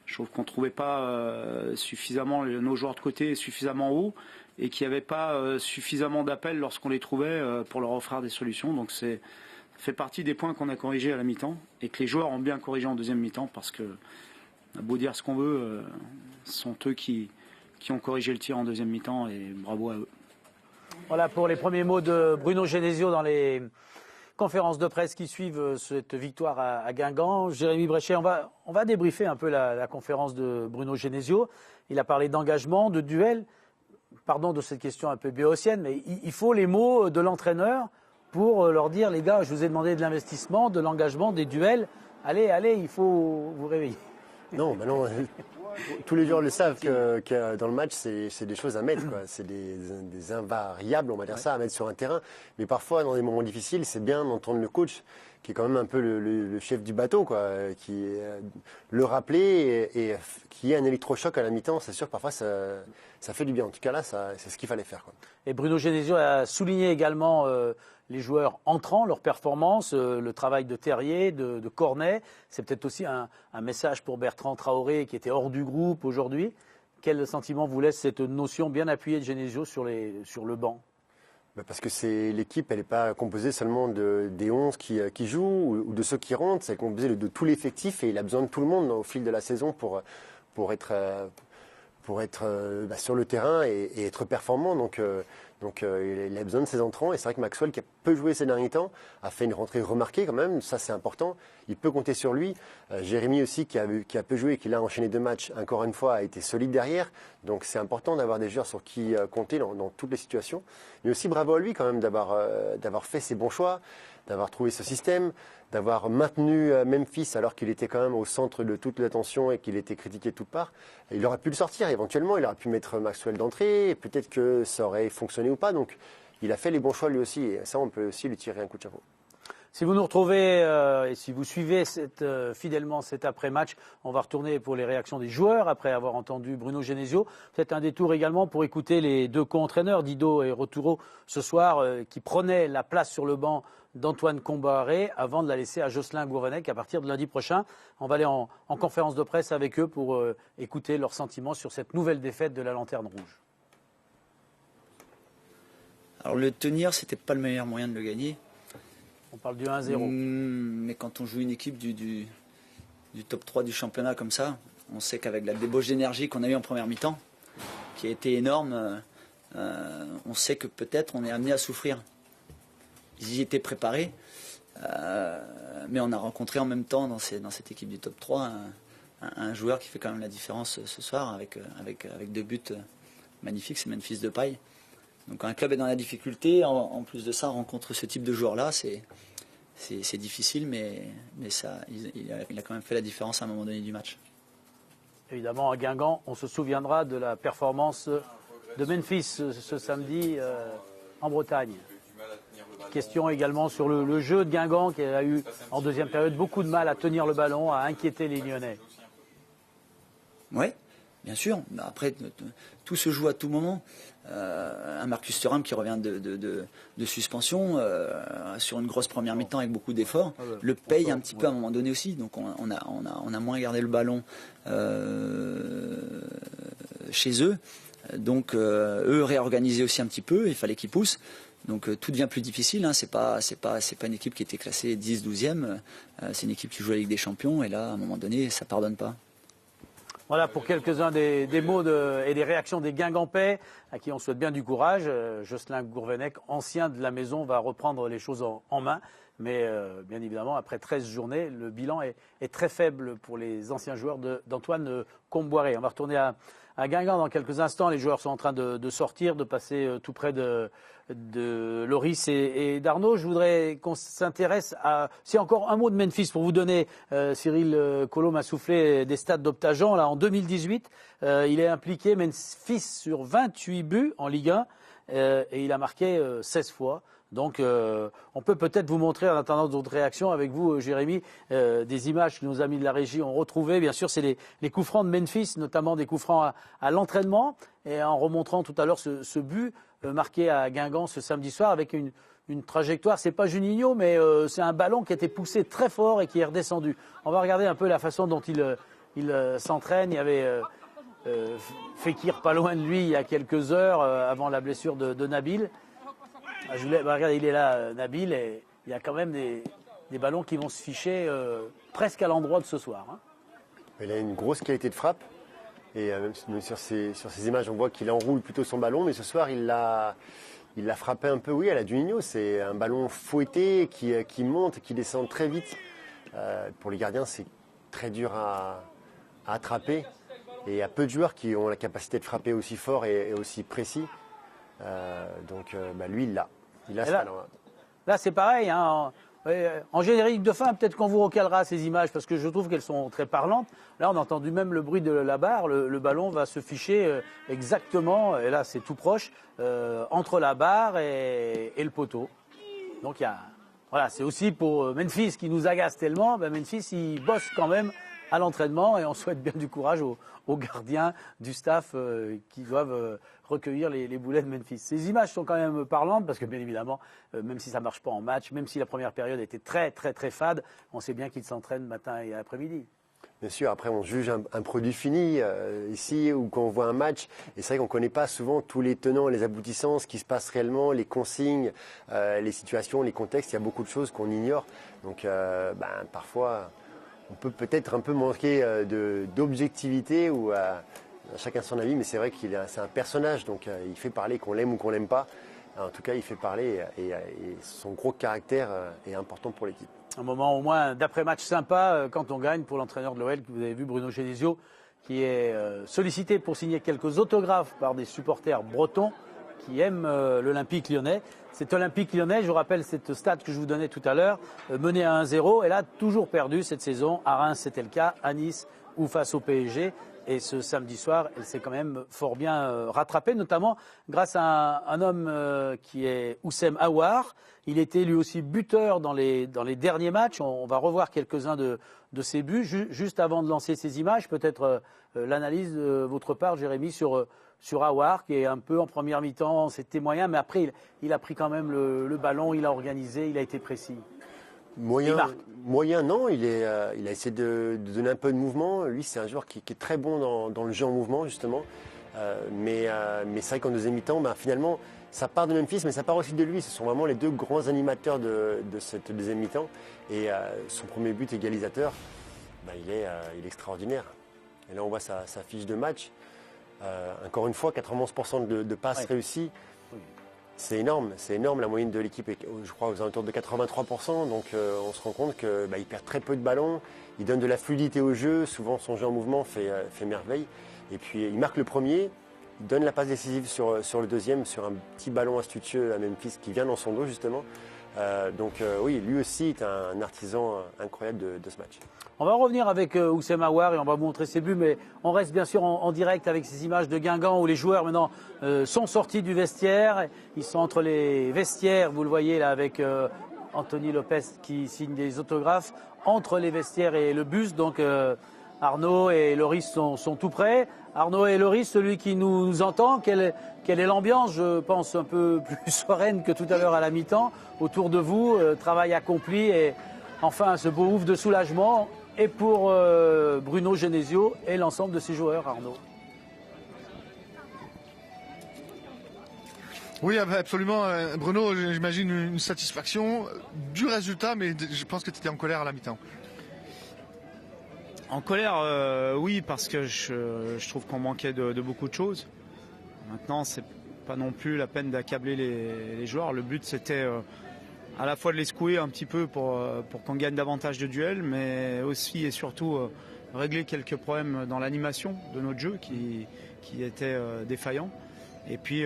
Je trouve qu'on ne trouvait pas suffisamment nos joueurs de côté suffisamment haut et qu'il n'y avait pas suffisamment d'appels lorsqu'on les trouvait pour leur offrir des solutions. Donc ça fait partie des points qu'on a corrigés à la mi-temps et que les joueurs ont bien corrigé en deuxième mi-temps parce que, on a beau dire ce qu'on veut, ce sont eux qui ont corrigé le tir en deuxième mi-temps et bravo à eux. Voilà pour les premiers mots de Bruno Genesio dans les conférences de presse qui suivent cette victoire à Guingamp. Jérémy Bréchet, on va débriefer un peu la conférence de Bruno Genesio. Il a parlé d'engagement, de duel. Pardon de cette question un peu béotienne, mais il faut les mots de l'entraîneur pour leur dire, les gars, je vous ai demandé de l'investissement, de l'engagement, des duels. Allez, il faut vous réveiller. Non, Tous les joueurs le savent que dans le match, c'est des choses à mettre, quoi. C'est des invariables, on va dire ça, à mettre sur un terrain. Mais parfois, dans des moments difficiles, c'est bien d'entendre le coach, qui est quand même un peu le chef du bateau, quoi, qui le rappeler et qui est un électrochoc à la mi-temps. C'est sûr, parfois, ça fait du bien. En tout cas, là, c'est ce qu'il fallait faire, quoi. Et Bruno Genesio a souligné également les joueurs entrants, leur performance, le travail de Terrier, de Cornet. C'est peut-être aussi un message pour Bertrand Traoré qui était hors du groupe aujourd'hui. Quel sentiment vous laisse cette notion bien appuyée de Genesio sur le banc? Parce que l'équipe, elle n'est pas composée seulement des 11 qui jouent ou de ceux qui rentrent, c'est composé de tout l'effectif et il a besoin de tout le monde au fil de la saison pour être sur le terrain et être performant. Donc, il a besoin de ses entrants. Et c'est vrai que Maxwell, qui a peu joué ces derniers temps, a fait une rentrée remarquée quand même. Ça, c'est important. Il peut compter sur lui. Jérémy aussi, qui a peu joué et qui a enchaîné 2 matchs, encore une fois, a été solide derrière. Donc, c'est important d'avoir des joueurs sur qui compter dans toutes les situations. Mais aussi, bravo à lui quand même d'avoir fait ses bons choix, d'avoir trouvé ce système, d'avoir maintenu Memphis alors qu'il était quand même au centre de toute l'attention et qu'il était critiqué de toutes parts. Il aurait pu le sortir éventuellement, il aurait pu mettre Maxwell d'entrée, peut-être que ça aurait fonctionné ou pas. Donc il a fait les bons choix lui aussi et ça on peut aussi lui tirer un coup de chapeau. Si vous nous retrouvez et si vous suivez fidèlement cet après-match, on va retourner pour les réactions des joueurs après avoir entendu Bruno Genesio. Peut-être un détour également pour écouter les 2 co-entraîneurs, Dido et Roturo, ce soir, qui prenaient la place sur le banc d'Antoine Combaré avant de la laisser à Jocelyn Gourvenec à partir de lundi prochain. On va aller en conférence de presse avec eux pour écouter leurs sentiments sur cette nouvelle défaite de la Lanterne Rouge. Alors le tenir, c'était pas le meilleur moyen de le gagner. On parle du 1-0. Mais quand on joue une équipe du top 3 du championnat comme ça, on sait qu'avec la débauche d'énergie qu'on a eue en première mi-temps, qui a été énorme, on sait que peut-être on est amené à souffrir. Ils y étaient préparés, mais on a rencontré en même temps dans cette équipe du top 3 un joueur qui fait quand même la différence ce soir avec 2 buts magnifiques, c'est Memphis Depay. Donc quand un club est dans la difficulté, en plus de ça, rencontre ce type de joueur-là, c'est difficile, mais ça, il a quand même fait la différence à un moment donné du match. Évidemment, à Guingamp, on se souviendra de la performance de Memphis ce samedi en Bretagne. Question également sur le jeu de Guingamp qui a eu en deuxième période beaucoup de mal à tenir le ballon, à inquiéter les Lyonnais. Oui, bien sûr. Après, tout se joue à tout moment. Un Marcus Thuram qui revient de suspension sur une grosse première mi-temps avec beaucoup d'efforts, le paye un petit peu à un moment donné aussi. Donc on a moins gardé le ballon chez eux. Donc eux réorganisaient aussi un petit peu, il fallait qu'ils poussent. Donc tout devient plus difficile, hein. C'est pas une équipe qui était classée 10, 12e, c'est une équipe qui joue la Ligue des Champions et là à un moment donné ça pardonne pas. Voilà pour quelques-uns des mots et des réactions des Guingampais à qui on souhaite bien du courage. Jocelyn Gourvenec, ancien de la maison, va reprendre les choses en main. Mais bien évidemment, après 13 journées, le bilan est très faible pour les anciens joueurs d'Antoine Comboiré. On va retourner à Guingamp dans quelques instants. Les joueurs sont en train de sortir, de passer tout près de Loris et d'Arnaud. Je voudrais qu'on s'intéresse à... Si encore un mot de Memphis pour vous donner, Cyril Collot m'a soufflé des stats d'Optajan. Là, en 2018, il est impliqué, Memphis, sur 28 buts en Ligue 1 et il a marqué 16 fois. Donc on peut peut-être vous montrer, en attendant d'autres réactions avec vous, Jérémy, des images que nos amis de la régie ont retrouvées. Bien sûr, c'est les coups francs de Memphis, notamment des coups francs à l'entraînement. Et en remontrant tout à l'heure ce but marqué à Guingamp ce samedi soir avec une trajectoire, c'est pas Juninho, mais c'est un ballon qui a été poussé très fort et qui est redescendu. On va regarder un peu la façon dont il s'entraîne. Il y avait Fekir pas loin de lui il y a quelques heures avant la blessure de Nabil. Regardez, il est là, Nabil, et il y a quand même des ballons qui vont se ficher presque à l'endroit de ce soir. Hein. Il a une grosse qualité de frappe. Et même sur ces images, on voit qu'il enroule plutôt son ballon. Mais ce soir, il l'a frappé un peu, oui, à la Juninho. C'est un ballon fouetté qui monte, qui descend très vite. Pour les gardiens, c'est très dur à attraper. Et il y a peu de joueurs qui ont la capacité de frapper aussi fort et aussi précis. Donc lui, il l'a. Il a ce talent-là. Là, c'est pareil. Hein, En générique de fin, peut-être qu'on vous recalera ces images parce que je trouve qu'elles sont très parlantes. Là, on a entendu même le bruit de la barre. Le ballon va se ficher exactement, et là c'est tout proche, entre la barre et le poteau. Donc voilà, c'est aussi pour Memphis qui nous agace tellement. Memphis, il bosse quand même à l'entraînement et on souhaite bien du courage aux gardiens du staff qui doivent recueillir les boulets de Memphis. Ces images sont quand même parlantes parce que bien évidemment, même si ça ne marche pas en match, même si la première période était très très très fade, on sait bien qu'ils s'entraînent matin et après-midi. Bien sûr, après on juge un produit fini ici ou quand on voit un match. Et c'est vrai qu'on ne connaît pas souvent tous les tenants, les aboutissants, ce qui se passe réellement, les consignes, les situations, les contextes. Il y a beaucoup de choses qu'on ignore. Donc parfois, on peut peut-être un peu manquer d'objectivité ou chacun son avis. Mais c'est vrai c'est un personnage, donc il fait parler qu'on l'aime ou qu'on l'aime pas. En tout cas, il fait parler et son gros caractère est important pour l'équipe. Un moment au moins d'après-match sympa quand on gagne pour l'entraîneur de l'OL, que vous avez vu, Bruno Genesio, qui est sollicité pour signer quelques autographes par des supporters bretons qui aiment l'Olympique lyonnais. Cet Olympique lyonnais, je vous rappelle cette stat que je vous donnais tout à l'heure, mené à 1-0, et là toujours perdu cette saison. À Reims, c'était le cas, à Nice ou face au PSG. Et ce samedi soir, elle s'est quand même fort bien rattrapée, notamment grâce à un homme qui est Oussem Aouar. Il était lui aussi buteur dans les derniers matchs. On va revoir quelques-uns de ses buts. Juste avant de lancer ces images, peut-être l'analyse de votre part, Jérémy, sur Aouar, qui est un peu en première mi-temps, c'était moyen, mais après il a pris quand même le ballon, il a organisé, il a été précis. Moyen, non. Il a essayé de donner un peu de mouvement. Lui, c'est un joueur qui est très bon dans le jeu en mouvement, justement. Mais c'est vrai qu'en deuxième mi-temps, finalement, ça part de Memphis, mais ça part aussi de lui. Ce sont vraiment les deux grands animateurs de cette deuxième mi-temps. Et son premier but égalisateur, il est extraordinaire. Et là, on voit sa fiche de match. Encore une fois, 91% de passes réussies. C'est énorme, la moyenne de l'équipe est, je crois, aux alentours de 83%, donc on se rend compte qu'il perd très peu de ballons, il donne de la fluidité au jeu, souvent son jeu en mouvement fait merveille, et puis il marque le premier, il donne la passe décisive sur le deuxième, sur un petit ballon astucieux à Memphis qui vient dans son dos justement, oui, lui aussi est un artisan incroyable de ce match. On va revenir avec Oussem Aouar et on va vous montrer ses buts, mais on reste bien sûr en direct avec ces images de Guingamp où les joueurs maintenant sont sortis du vestiaire. Ils sont entre les vestiaires, vous le voyez là avec Anthony Lopez qui signe des autographes, entre les vestiaires et le bus. Donc Arnaud et Loris sont tout prêts. Arnaud et Loris, celui qui nous entend, quelle est l'ambiance, je pense, un peu plus sereine que tout à l'heure à la mi-temps, autour de vous, travail accompli et enfin ce beau ouf de soulagement. Et pour Bruno Genesio et l'ensemble de ses joueurs, Arnaud. Oui, absolument. Bruno, j'imagine une satisfaction du résultat, mais je pense que tu étais en colère à la mi-temps. En colère, oui, parce que je trouve qu'on manquait de beaucoup de choses. Maintenant, c'est pas non plus la peine d'accabler les joueurs. Le but, c'était à la fois de les secouer un petit peu pour qu'on gagne davantage de duels, mais aussi et surtout régler quelques problèmes dans l'animation de notre jeu qui était défaillant. Et puis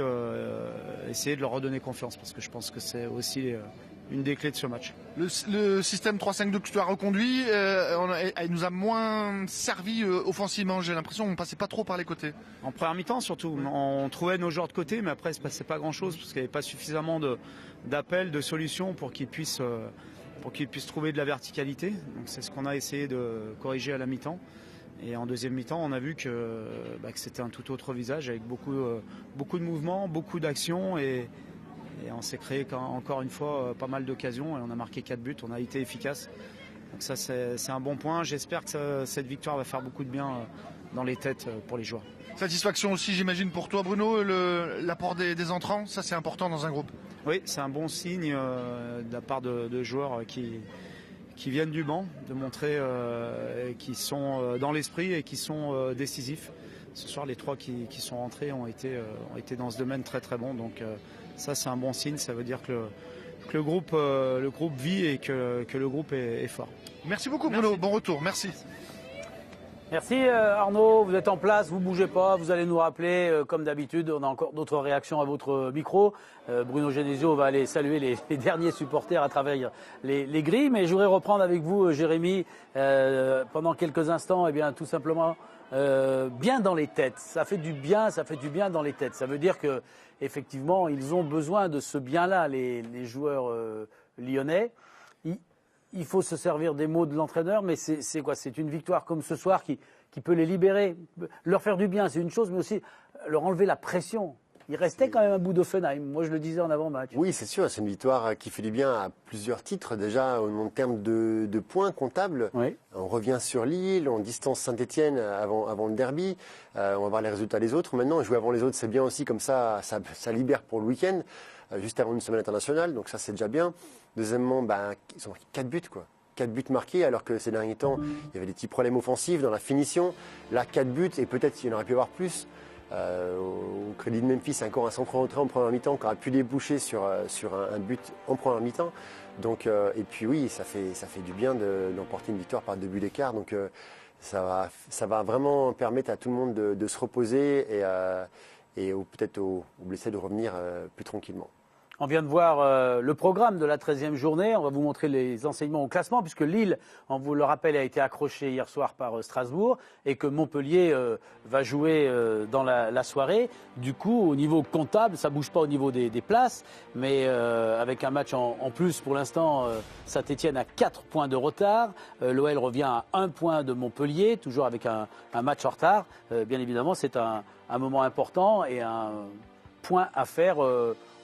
essayer de leur redonner confiance, parce que je pense que c'est aussi une des clés de ce match. Le système 3-5-2 que tu as reconduit, il nous a moins servi offensivement. J'ai l'impression qu'on ne passait pas trop par les côtés. En première mi-temps surtout, on trouvait nos joueurs de côté, mais après il ne se passait pas grand-chose, parce qu'il n'y avait pas suffisamment d'appels, de solutions pour qu'ils puissent trouver de la verticalité. Donc c'est ce qu'on a essayé de corriger à la mi-temps. Et en deuxième mi-temps, on a vu que c'était un tout autre visage, avec beaucoup de mouvements, beaucoup d'actions, et on s'est créé encore une fois pas mal d'occasions, et on a marqué 4 buts, on a été efficace. Donc ça c'est un bon point. J'espère que cette victoire va faire beaucoup de bien dans les têtes pour les joueurs. Satisfaction aussi, j'imagine, pour toi, Bruno, l'apport des entrants, ça c'est important dans un groupe. Oui, c'est un bon signe de la part de joueurs qui viennent du banc, de montrer qu'ils sont dans l'esprit et qui sont décisifs. Ce soir, les 3 qui sont rentrés ont été dans ce domaine très très bons. Donc ça, c'est un bon signe. Ça veut dire que le groupe vit et que le groupe est fort. Merci beaucoup, Bruno. Bon retour. Merci. Merci Arnaud, vous êtes en place, vous bougez pas, vous allez nous rappeler comme d'habitude, on a encore d'autres réactions à votre micro. Bruno Genesio va aller saluer les derniers supporters à travers les grilles, mais je voudrais reprendre avec vous Jérémy pendant quelques instants, tout simplement bien dans les têtes. Ça fait du bien dans les têtes. Ça veut dire que effectivement ils ont besoin de ce bien-là, les joueurs lyonnais. Il faut se servir des mots de l'entraîneur, mais c'est quoi? C'est une victoire comme ce soir qui peut les libérer, leur faire du bien, c'est une chose, mais aussi leur enlever la pression. Il restait quand même un bout d'Offenheim, moi je le disais en avant-match. Oui, c'est sûr, c'est une victoire qui fait du bien à plusieurs titres. Déjà, en termes de points comptables, oui. On revient sur Lille, on distance Saint-Etienne avant le derby. On va voir les résultats des autres. Maintenant, jouer avant les autres, c'est bien aussi, comme ça libère pour le week-end, juste avant une semaine internationale, donc ça c'est déjà bien. Deuxièmement, ils ont marqué 4 buts, quoi. 4 buts marqués, alors que ces derniers temps, il y avait des petits problèmes offensifs dans la finition. Là, 4 buts, et peut-être qu'il y en aurait pu y avoir plus. Au crédit de Memphis, encore un centre en retrait en première mi-temps qui aurait pu déboucher sur un but en première mi-temps. Donc, et puis oui, ça fait du bien d'emporter une victoire par 2 buts d'écart. Donc ça va vraiment permettre à tout le monde de se reposer et peut-être aux blessés de revenir plus tranquillement. On vient de voir le programme de la 13e journée. On va vous montrer les enseignements au classement, puisque Lille, on vous le rappelle, a été accroché hier soir par Strasbourg et que Montpellier va jouer dans la soirée. Du coup, au niveau comptable, ça ne bouge pas au niveau des places, mais avec un match en plus pour l'instant, Saint-Etienne a 4 points de retard. L'OL revient à 1 point de Montpellier, toujours avec un match en retard. Bien évidemment, c'est un moment important et un point à faire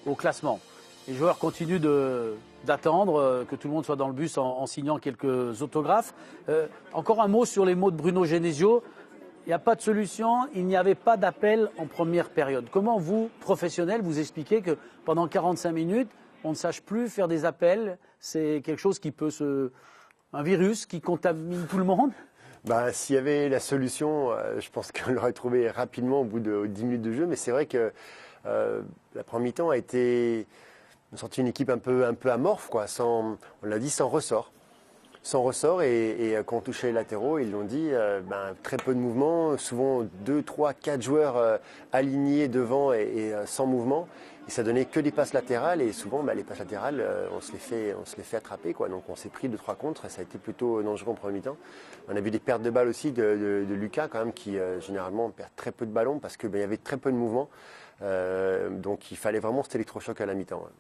au classement. Les joueurs continuent d'attendre que tout le monde soit dans le bus en signant quelques autographes. Encore un mot sur les mots de Bruno Genesio. Il n'y a pas de solution, il n'y avait pas d'appel en première période. Comment vous, professionnels, vous expliquez que pendant 45 minutes, on ne sache plus faire des appels? C'est quelque chose qui peut un virus qui contamine tout le monde? S'il y avait la solution, je pense qu'on l'aurait trouvé rapidement au bout de 10 minutes de jeu, mais c'est vrai que la première mi-temps a été sorti une équipe un peu amorphe, quoi, on l'a dit, sans ressort. Sans ressort, et quand on touchait les latéraux, ils l'ont dit, très peu de mouvement, souvent 2, 3, 4 joueurs alignés devant et sans mouvement. Et ça donnait que des passes latérales, et souvent les passes latérales, on se les fait attraper, quoi. Donc on s'est pris 2-3 contres, et ça a été plutôt dangereux en première mi-temps. On a vu des pertes de balles aussi de Lucas, quand même, qui généralement perd très peu de ballons parce qu'il y avait très peu de mouvement. Donc il fallait vraiment cet électrochoc à la mi-temps. Ouais.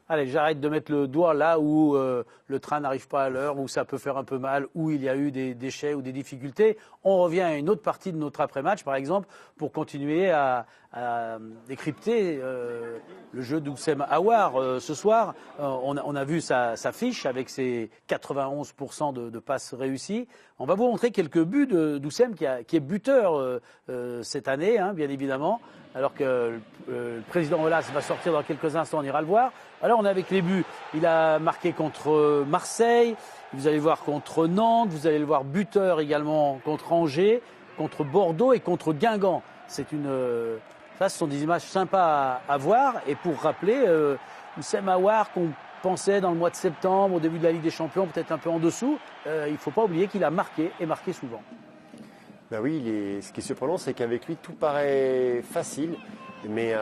Allez, j'arrête de mettre le doigt là où le train n'arrive pas à l'heure, où ça peut faire un peu mal, où il y a eu des déchets ou des difficultés. On revient à une autre partie de notre après-match, par exemple, pour continuer à décrypter le jeu d'Oussem Aouar. Ce soir, on a vu sa fiche avec ses 91% de passes réussies. On va vous montrer quelques buts d'Oussem qui est buteur cette année, bien évidemment. Alors que le président Olas va sortir dans quelques instants, on ira le voir. Alors on est avec les buts. Il a marqué contre Marseille, vous allez le voir contre Nantes, vous allez le voir buteur également contre Angers, contre Bordeaux et contre Guingamp. Ça, ce sont des images sympas à voir. Et pour rappeler, Oussem Aouar, qu'on pensait dans le mois de septembre, au début de la Ligue des Champions, peut-être un peu en dessous, il ne faut pas oublier qu'il a marqué et marqué souvent. Oui, ce qui est surprenant, c'est qu'avec lui, tout paraît facile. Mais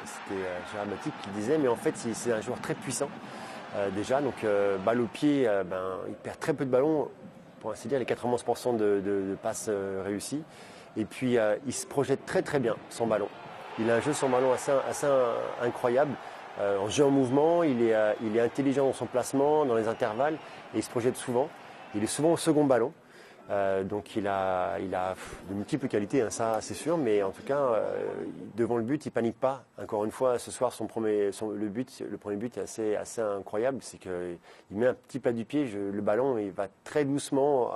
c'était Gérard Matic qui disait, mais en fait, c'est un joueur très puissant déjà. Donc, balle au pied, il perd très peu de ballons, pour ainsi dire, les 91% de passes réussies. Et puis, il se projette très très bien sans ballon. Il a un jeu sans ballon assez incroyable. En jeu en mouvement, il est intelligent dans son placement, dans les intervalles, et il se projette souvent. Il est souvent au second ballon. Donc il a de multiples qualités, ça c'est sûr, mais en tout cas devant le but il panique pas. Encore une fois, ce soir le premier but est assez incroyable, c'est qu'il met un petit plat du pied, le ballon il va très doucement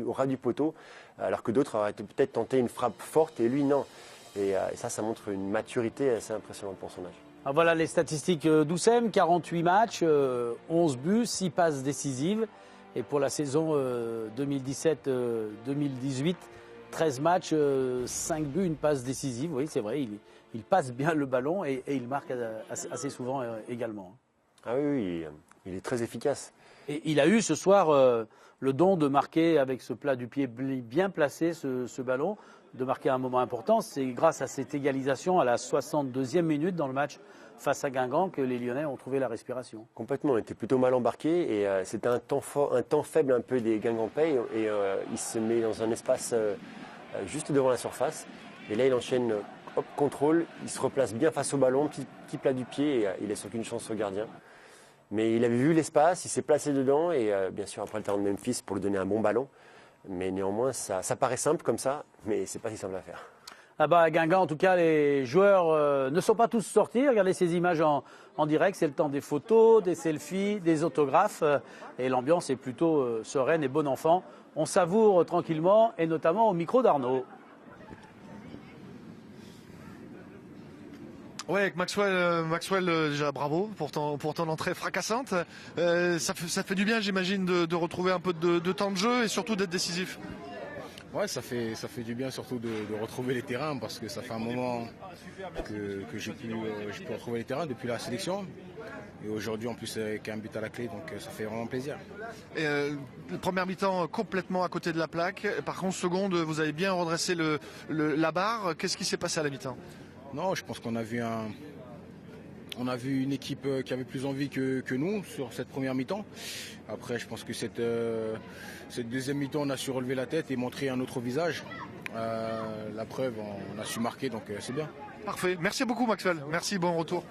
au ras du poteau, alors que d'autres auraient peut-être tenté une frappe forte et lui non. Et ça montre une maturité assez impressionnante pour son âge. Alors voilà les statistiques d'Oussem, 48 matchs, 11 buts, 6 passes décisives. Et pour la saison 2017-2018, 13 matchs, 5 buts, une passe décisive. Oui, c'est vrai, il passe bien le ballon et il marque assez souvent également. Ah oui, Il est très efficace. Et il a eu ce soir le don de marquer avec ce plat du pied bien placé, ce ballon, de marquer un moment important. C'est grâce à cette égalisation à la 62e minute dans le match face à Guingamp que les Lyonnais ont trouvé la respiration. Complètement, on était plutôt mal embarqué et c'était un temps faible un peu des Guingampais et il se met dans un espace juste devant la surface. Et là, il enchaîne, hop, contrôle, il se replace bien face au ballon, petit plat du pied et il laisse aucune chance au gardien. Mais il avait vu l'espace, il s'est placé dedans et bien sûr après le talent de Memphis pour lui donner un bon ballon. Mais néanmoins, ça paraît simple comme ça, mais c'est pas si simple à faire. Là-bas à Guingamp, en tout cas, les joueurs ne sont pas tous sortis. Regardez ces images en direct. C'est le temps des photos, des selfies, des autographes. Et l'ambiance est plutôt sereine et bon enfant. On savoure tranquillement et notamment au micro d'Arnaud. Ouais, avec Maxwell, déjà bravo pour ton entrée fracassante. Ça fait du bien, j'imagine, de retrouver un peu de temps de jeu et surtout d'être décisif. Ouais, ça fait du bien surtout de retrouver les terrains parce que ça fait un moment que j'ai pu retrouver les terrains depuis la sélection. Et aujourd'hui, en plus, avec un but à la clé, donc ça fait vraiment plaisir. Et première mi-temps complètement à côté de la plaque. Par contre, seconde, vous avez bien redressé la barre. Qu'est-ce qui s'est passé à la mi-temps ? Non, je pense qu'on a vu une équipe qui avait plus envie que nous sur cette première mi-temps. Après, je pense que cette deuxième mi-temps, on a su relever la tête et montrer un autre visage. La preuve, on a su marquer, donc c'est bien. Parfait. Merci beaucoup, Maxwell. Merci, bon retour.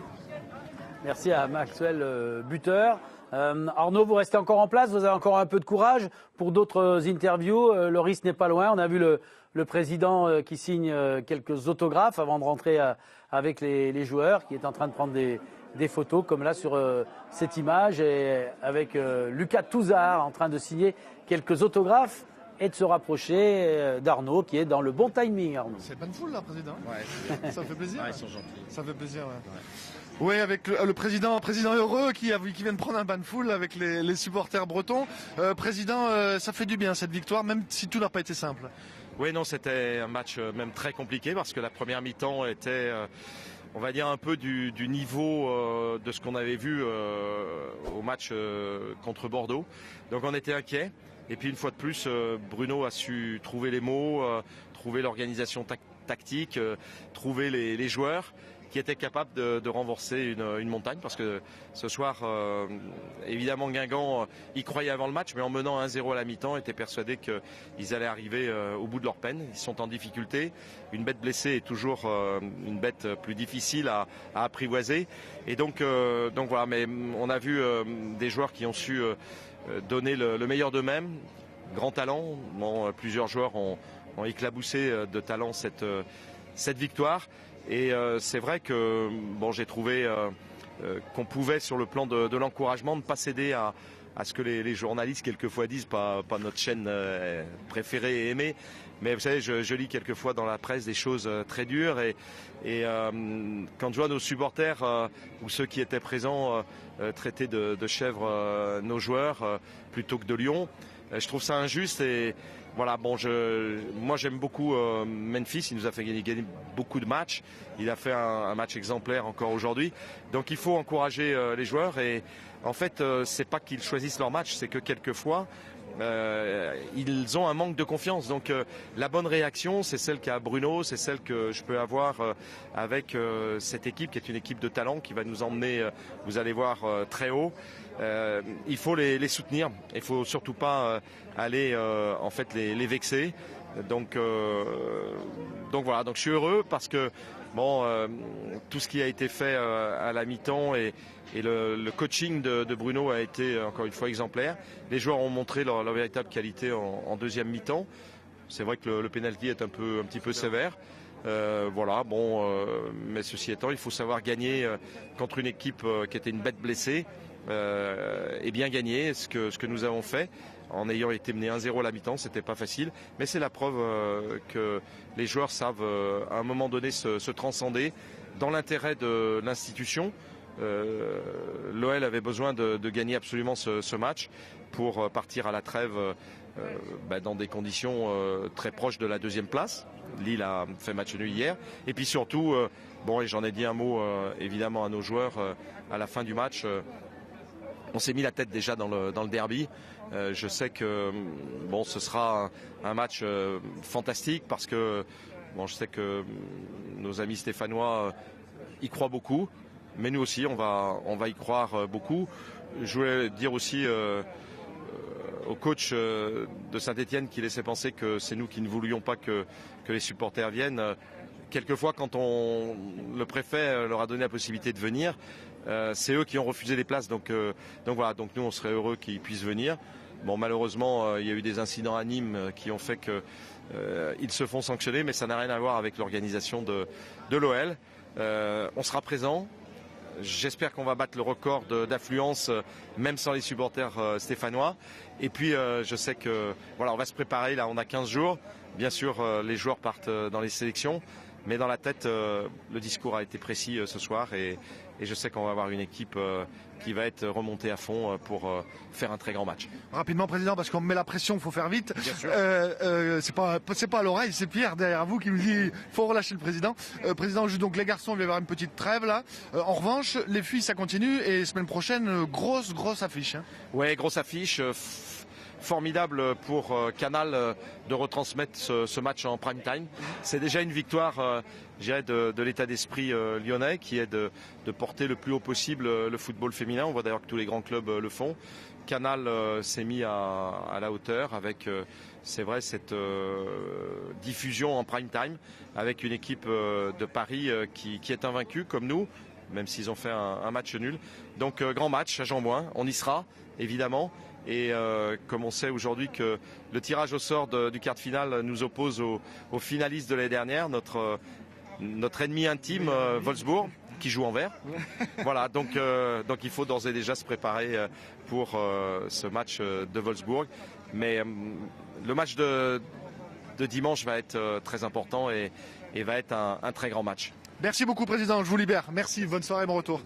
Merci à Maxwell, buteur. Arnaud, vous restez encore en place, vous avez encore un peu de courage pour d'autres interviews. Le risque n'est pas loin. On a vu le président qui signe quelques autographes avant de rentrer avec les joueurs, qui est en train de prendre des photos, comme là sur cette image, et avec Lucas Touzard en train de signer quelques autographes et de se rapprocher d'Arnaud, qui est dans le bon timing, Arnaud. C'est bonne foule, là, président. Ouais. Ça fait plaisir. Ouais, ils sont gentils. Ça fait plaisir, ouais. Oui, avec le président heureux qui vient de prendre un bain de foule avec les supporters bretons. Président, ça fait du bien cette victoire, même si tout n'a pas été simple. Oui, non, c'était un match même très compliqué parce que la première mi-temps était, on va dire, un peu du niveau de ce qu'on avait vu au match contre Bordeaux. Donc on était inquiets. Et puis une fois de plus, Bruno a su trouver les mots, trouver l'organisation tactique, trouver les joueurs qui étaient capables de renverser une montagne, parce que ce soir, évidemment, Guingamp y croyait avant le match, mais en menant 1-0 à la mi-temps, étaient persuadés qu'ils allaient arriver au bout de leur peine. Ils sont en difficulté. Une bête blessée est toujours une bête plus difficile à apprivoiser. Et donc voilà, mais on a vu des joueurs qui ont su donner le meilleur d'eux-mêmes. Grand talent. Bon, plusieurs joueurs ont éclaboussé de talent cette victoire. Et c'est vrai que j'ai trouvé qu'on pouvait, sur le plan de l'encouragement, ne pas céder à ce que les journalistes quelquefois disent, pas notre chaîne préférée et aimée. Mais vous savez, je lis quelquefois dans la presse des choses très dures et quand je vois nos supporters ou ceux qui étaient présents traiter de chèvres nos joueurs plutôt que de lions, je trouve ça injuste. Et voilà, moi j'aime beaucoup Memphis, il nous a fait gagner beaucoup de matchs, il a fait un match exemplaire encore aujourd'hui, donc il faut encourager les joueurs. Et en fait c'est pas qu'ils choisissent leur match, c'est que quelquefois ils ont un manque de confiance. Donc la bonne réaction, c'est celle qu'a Bruno, c'est celle que je peux avoir avec cette équipe qui est une équipe de talent qui va nous emmener, vous allez voir, très haut. Il faut les soutenir. Il faut surtout pas aller en fait les vexer. Donc voilà. Donc je suis heureux parce que tout ce qui a été fait à la mi-temps et le coaching de Bruno a été encore une fois exemplaire. Les joueurs ont montré leur véritable qualité en deuxième mi-temps. C'est vrai que le penalty est un petit peu sévère. Mais ceci étant, il faut savoir gagner contre une équipe qui était une bête blessée. Et bien gagner, ce que nous avons fait en ayant été mené 1-0 à la mi-temps. C'était pas facile, mais c'est la preuve que les joueurs savent à un moment donné se transcender dans l'intérêt de l'institution. L'OL avait besoin de gagner absolument ce match pour partir à la trêve dans des conditions très proches de la deuxième place. Lille a fait match nul hier, et puis surtout et j'en ai dit un mot évidemment à nos joueurs à la fin du match. On s'est mis la tête déjà dans le derby. Je sais que bon, ce sera un match fantastique parce que bon, je sais que nos amis stéphanois y croient beaucoup, mais nous aussi on va y croire beaucoup. Je voulais dire aussi au coach de Saint-Étienne qui laissait penser que c'est nous qui ne voulions pas que les supporters viennent. Quelquefois, quand le préfet leur a donné la possibilité de venir, c'est eux qui ont refusé les places. Donc voilà, donc nous on serait heureux qu'ils puissent venir. Bon, malheureusement, il y a eu des incidents à Nîmes qui ont fait qu'ils se font sanctionner, mais ça n'a rien à voir avec l'organisation de l'OL. On sera présent. J'espère qu'on va battre le record d'affluence, même sans les supporters stéphanois. Et puis, je sais que voilà, on va se préparer. Là, on a 15 jours. Bien sûr, les joueurs partent dans les sélections. Mais dans la tête, le discours a été précis ce soir. Et je sais qu'on va avoir une équipe qui va être remontée à fond pour faire un très grand match. Rapidement, Président, parce qu'on me met la pression, il faut faire vite. Bien sûr. C'est pas à l'oreille, c'est Pierre derrière vous qui me dit faut relâcher le Président. Président, juste donc les garçons, il va y avoir une petite trêve là. En revanche, les filles, ça continue. Et semaine prochaine, grosse affiche. Hein. Ouais, grosse affiche. Formidable pour Canal de retransmettre ce match en prime time. C'est déjà une victoire de l'état d'esprit lyonnais qui est de porter le plus haut possible le football féminin. On voit d'ailleurs que tous les grands clubs le font. Canal s'est mis à la hauteur avec, c'est vrai, cette diffusion en prime time avec une équipe de Paris qui est invaincue comme nous, même s'ils ont fait un match nul. Donc grand match à Jean-Bouin, on y sera évidemment. Et comme on sait aujourd'hui que le tirage au sort du quart de finale nous oppose aux finalistes de l'année dernière, notre ennemi intime, Wolfsburg, qui joue en vert. Voilà, donc il faut d'ores et déjà se préparer pour ce match de Wolfsburg. Mais le match de dimanche va être très important et va être un très grand match. Merci beaucoup, Président. Je vous libère. Merci. Bonne soirée, bon retour.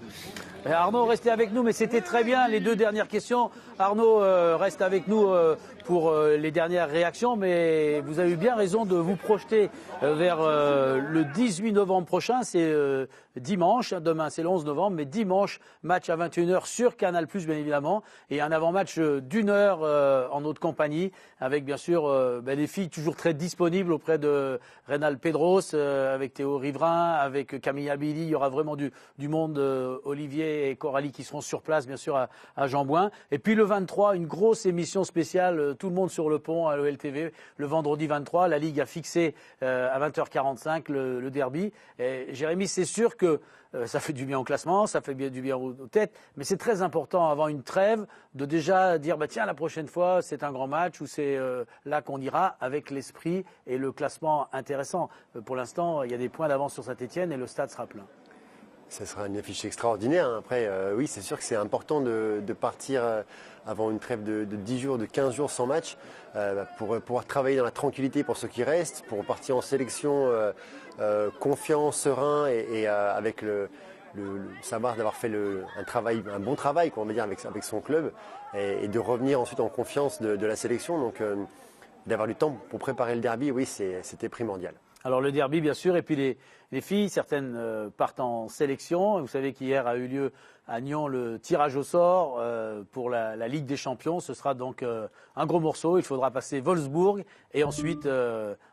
Arnaud, restez avec nous, mais c'était très bien les deux dernières questions. Arnaud reste avec nous pour les dernières réactions, mais vous avez eu bien raison de vous projeter vers le 18 novembre prochain. C'est dimanche, demain c'est le 11 novembre, mais dimanche, match à 21h sur Canal+, bien évidemment, et un avant-match d'une heure en notre compagnie, avec bien sûr les filles toujours très disponibles auprès de Reynal Pedros, avec Théo Riverain, avec Camille Abili. Il y aura vraiment du monde, Olivier et Coralie qui seront sur place, bien sûr, à Jean-Bouin. Et puis le 23, une grosse émission spéciale, tout le monde sur le pont à l'OLTV, le vendredi 23. La Ligue a fixé à 20h45 le derby. Et Jérémy, c'est sûr que ça fait du bien au classement, ça fait du bien aux têtes, mais c'est très important avant une trêve de déjà dire tiens, la prochaine fois c'est un grand match ou c'est là qu'on ira avec l'esprit et le classement intéressant. Pour l'instant, il y a des points d'avance sur Saint-Étienne et le stade sera plein. Ça sera une affiche extraordinaire. Après, oui, c'est sûr que c'est important de partir avant une trêve de 10 jours, de 15 jours sans match, pour pouvoir travailler dans la tranquillité pour ceux qui restent, pour partir en sélection confiant, serein et avec le savoir d'avoir fait un bon travail, on va dire, avec son club, et de revenir ensuite en confiance de la sélection. Donc, d'avoir du temps pour préparer le derby, oui, c'était primordial. Alors le derby, bien sûr, et puis les filles, certaines partent en sélection. Vous savez qu'hier a eu lieu à Nyon le tirage au sort pour la Ligue des Champions. Ce sera donc un gros morceau. Il faudra passer Wolfsburg et ensuite,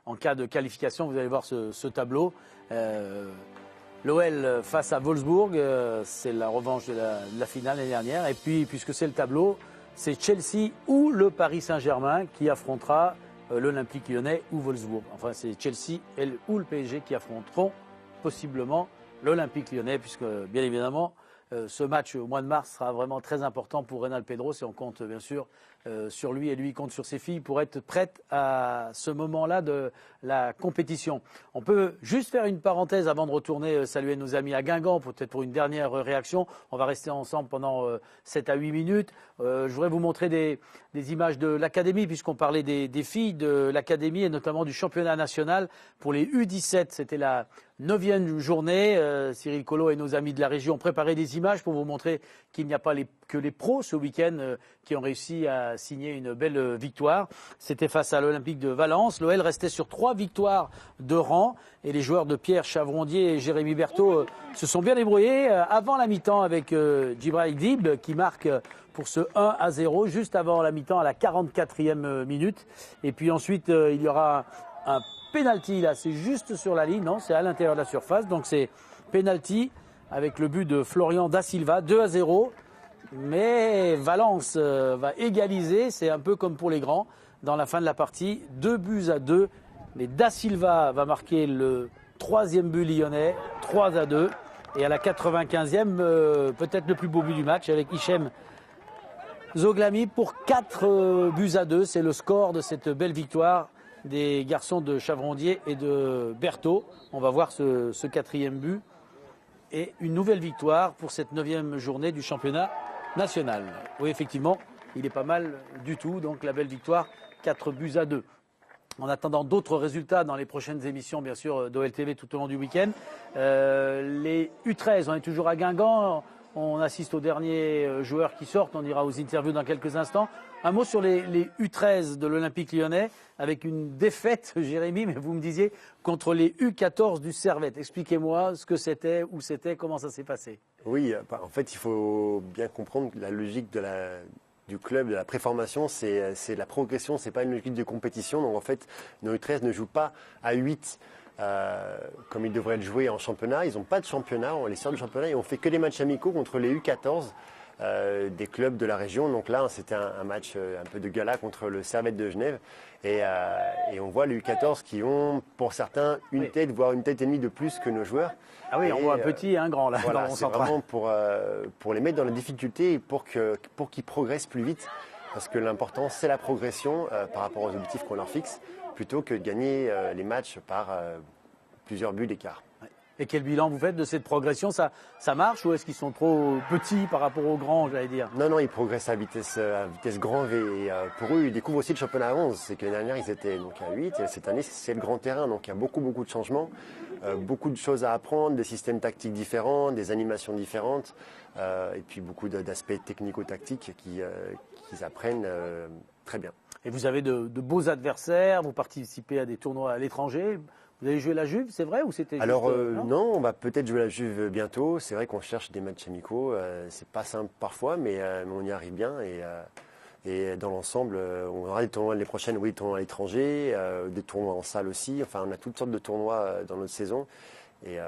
en cas de qualification, vous allez voir ce tableau. L'OL face à Wolfsburg, c'est la revanche de la finale l'année dernière. Et puis, puisque c'est le tableau, c'est Chelsea ou le Paris Saint-Germain qui affrontera l'Olympique Lyonnais ou Wolfsburg. Enfin, c'est Chelsea ou le PSG qui affronteront possiblement l'Olympique Lyonnais, puisque bien évidemment, ce match au mois de mars sera vraiment très important pour Reynal Pedros et on compte bien sûr sur lui et lui compte sur ses filles pour être prête à ce moment-là de la compétition. On peut juste faire une parenthèse avant de retourner saluer nos amis à Guingamp, peut-être pour une dernière réaction. On va rester ensemble pendant 7 à 8 minutes. Je voudrais vous montrer des images de l'académie, puisqu'on parlait des filles de l'académie et notamment du championnat national pour les U17. C'était 9e journée. Cyril Collot et nos amis de la région ont préparé des images pour vous montrer qu'il n'y a pas que les pros ce week-end qui ont réussi à signer une belle victoire. C'était face à l'Olympique de Valence. L'OL restait sur 3 victoires de rang et les joueurs de Pierre Chavrondier et Jérémy Berthaud se sont bien débrouillés avant la mi-temps avec Djibril Dib qui marque pour ce 1-0 juste avant la mi-temps à la 44e minute. Et puis ensuite, il y aura un penalty là, c'est juste sur la ligne, non, c'est à l'intérieur de la surface, donc c'est penalty avec le but de Florian Da Silva, 2-0. Mais Valence va égaliser, c'est un peu comme pour les grands, dans la fin de la partie, 2-2. Mais Da Silva va marquer le 3e but lyonnais, 3-2. Et à la 95e, peut-être le plus beau but du match avec Hichem Zoglami pour 4-2. C'est le score de cette belle victoire des garçons de Chavrondier et de Berthaud. On va voir ce 4e but. Et une nouvelle victoire pour cette 9e journée du championnat national. Oui, effectivement, il est pas mal du tout. Donc la belle victoire, 4-2. En attendant d'autres résultats dans les prochaines émissions, bien sûr, d'OLTV tout au long du week-end. Les U13, on est toujours à Guingamp. On assiste aux derniers joueurs qui sortent. On ira aux interviews dans quelques instants. Un mot sur les U13 de l'Olympique lyonnais avec une défaite, Jérémy, mais vous me disiez, contre les U14 du Servette. Expliquez-moi ce que c'était, où c'était, comment ça s'est passé. Oui, en fait, il faut bien comprendre que la logique du club, de la préformation, c'est la progression, c'est pas une logique de compétition. Donc en fait, nos U13 ne jouent pas à 8 comme ils devraient le jouer en championnat. Ils n'ont pas de championnat, on les sort du championnat et on fait que des matchs amicaux contre les U14 des clubs de la région. Donc là, c'était un match un peu de gala contre le Servette de Genève. Et on voit les U14 qui ont, pour certains, une tête, voire une tête et demie de plus que nos joueurs. Ah oui, on voit un petit et un grand là. Voilà, c'est vraiment pour les mettre dans la difficulté et pour qu'ils progressent plus vite. Parce que l'important, c'est la progression par rapport aux objectifs qu'on leur fixe, plutôt que de gagner les matchs par plusieurs buts d'écart. Et quel bilan vous faites de cette progression? Ça marche ou est-ce qu'ils sont trop petits par rapport aux grands, j'allais dire? Non, ils progressent à vitesse grand V. Et pour eux, ils découvrent aussi le championnat à 11. C'est que l'année dernière, ils étaient donc à 8. Et cette année, c'est le grand terrain. Donc il y a beaucoup de changements, beaucoup de choses à apprendre, des systèmes tactiques différents, des animations différentes, et puis beaucoup d'aspects technico-tactiques qu'ils apprennent très bien. Et vous avez de beaux adversaires, vous participez à des tournois à l'étranger. Vous avez joué la Juve, c'est vrai, ou c'était Alors non, on va peut-être jouer la Juve bientôt. C'est vrai qu'on cherche des matchs amicaux. C'est pas simple parfois, mais on y arrive bien. Et dans l'ensemble, on aura des tournois l'année prochaine, oui, des tournois à l'étranger, des tournois en salle aussi. Enfin, on a toutes sortes de tournois dans notre saison. Et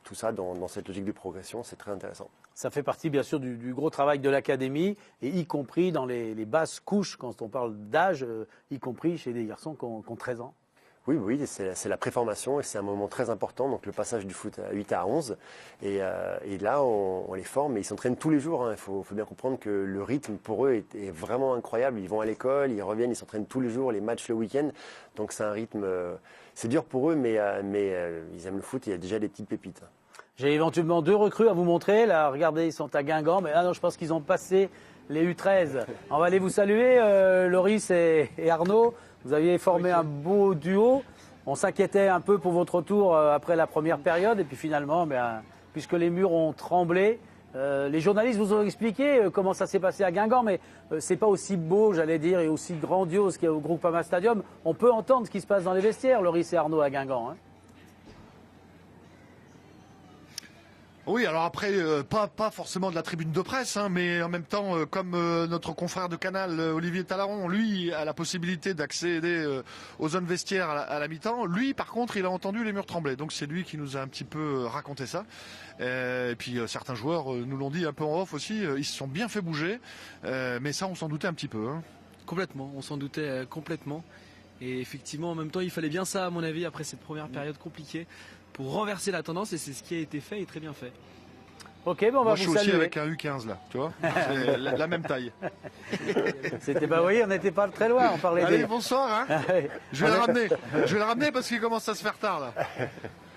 tout ça dans cette logique de progression, c'est très intéressant. Ça fait partie bien sûr du gros travail de l'académie, et y compris dans les basses couches, quand on parle d'âge, y compris chez des garçons qui ont 13 ans. Oui, c'est la préformation et c'est un moment très important, donc le passage du foot à 8 à 11. Et là, on les forme et ils s'entraînent tous les jours. Il faut bien comprendre que le rythme pour eux est vraiment incroyable. Ils vont à l'école, ils reviennent, ils s'entraînent tous les jours, les matchs le week-end. Donc c'est un rythme, c'est dur pour eux, mais ils aiment le foot et il y a déjà des petites pépites. J'ai éventuellement 2 recrues à vous montrer. Là, regardez, ils sont à Guingamp, mais là, non, je pense qu'ils ont passé les U13. On va aller vous saluer, Loris et Arnaud. Vous aviez formé un beau duo. On s'inquiétait un peu pour votre retour après la première période. Et puis finalement, puisque les murs ont tremblé, les journalistes vous ont expliqué comment ça s'est passé à Guingamp. Mais c'est pas aussi beau, j'allais dire, et aussi grandiose qu'il y a au Groupama Stadium. On peut entendre ce qui se passe dans les vestiaires, Loris et Arnaud, à Guingamp. Oui, alors après, pas forcément de la tribune de presse, mais en même temps, comme notre confrère de Canal, Olivier Talaron, lui, a la possibilité d'accéder aux zones vestiaires à la mi-temps. Lui, par contre, il a entendu les murs trembler. Donc c'est lui qui nous a un petit peu raconté ça. Et puis certains joueurs nous l'ont dit un peu en off aussi, ils se sont bien fait bouger. Mais ça, on s'en doutait un petit peu. Complètement, on s'en doutait complètement. Et effectivement, en même temps, il fallait bien ça, à mon avis, après cette première période compliquée, pour renverser la tendance, et c'est ce qui a été fait et très bien fait. Ok, bon, on va vous saluer. Moi, je suis aussi avec un U15 là, tu vois, c'est la même taille. C'était pas, oui, on n'était pas très loin, on parlait. Allez, bonsoir. Je vais le ramener parce qu'il commence à se faire tard là.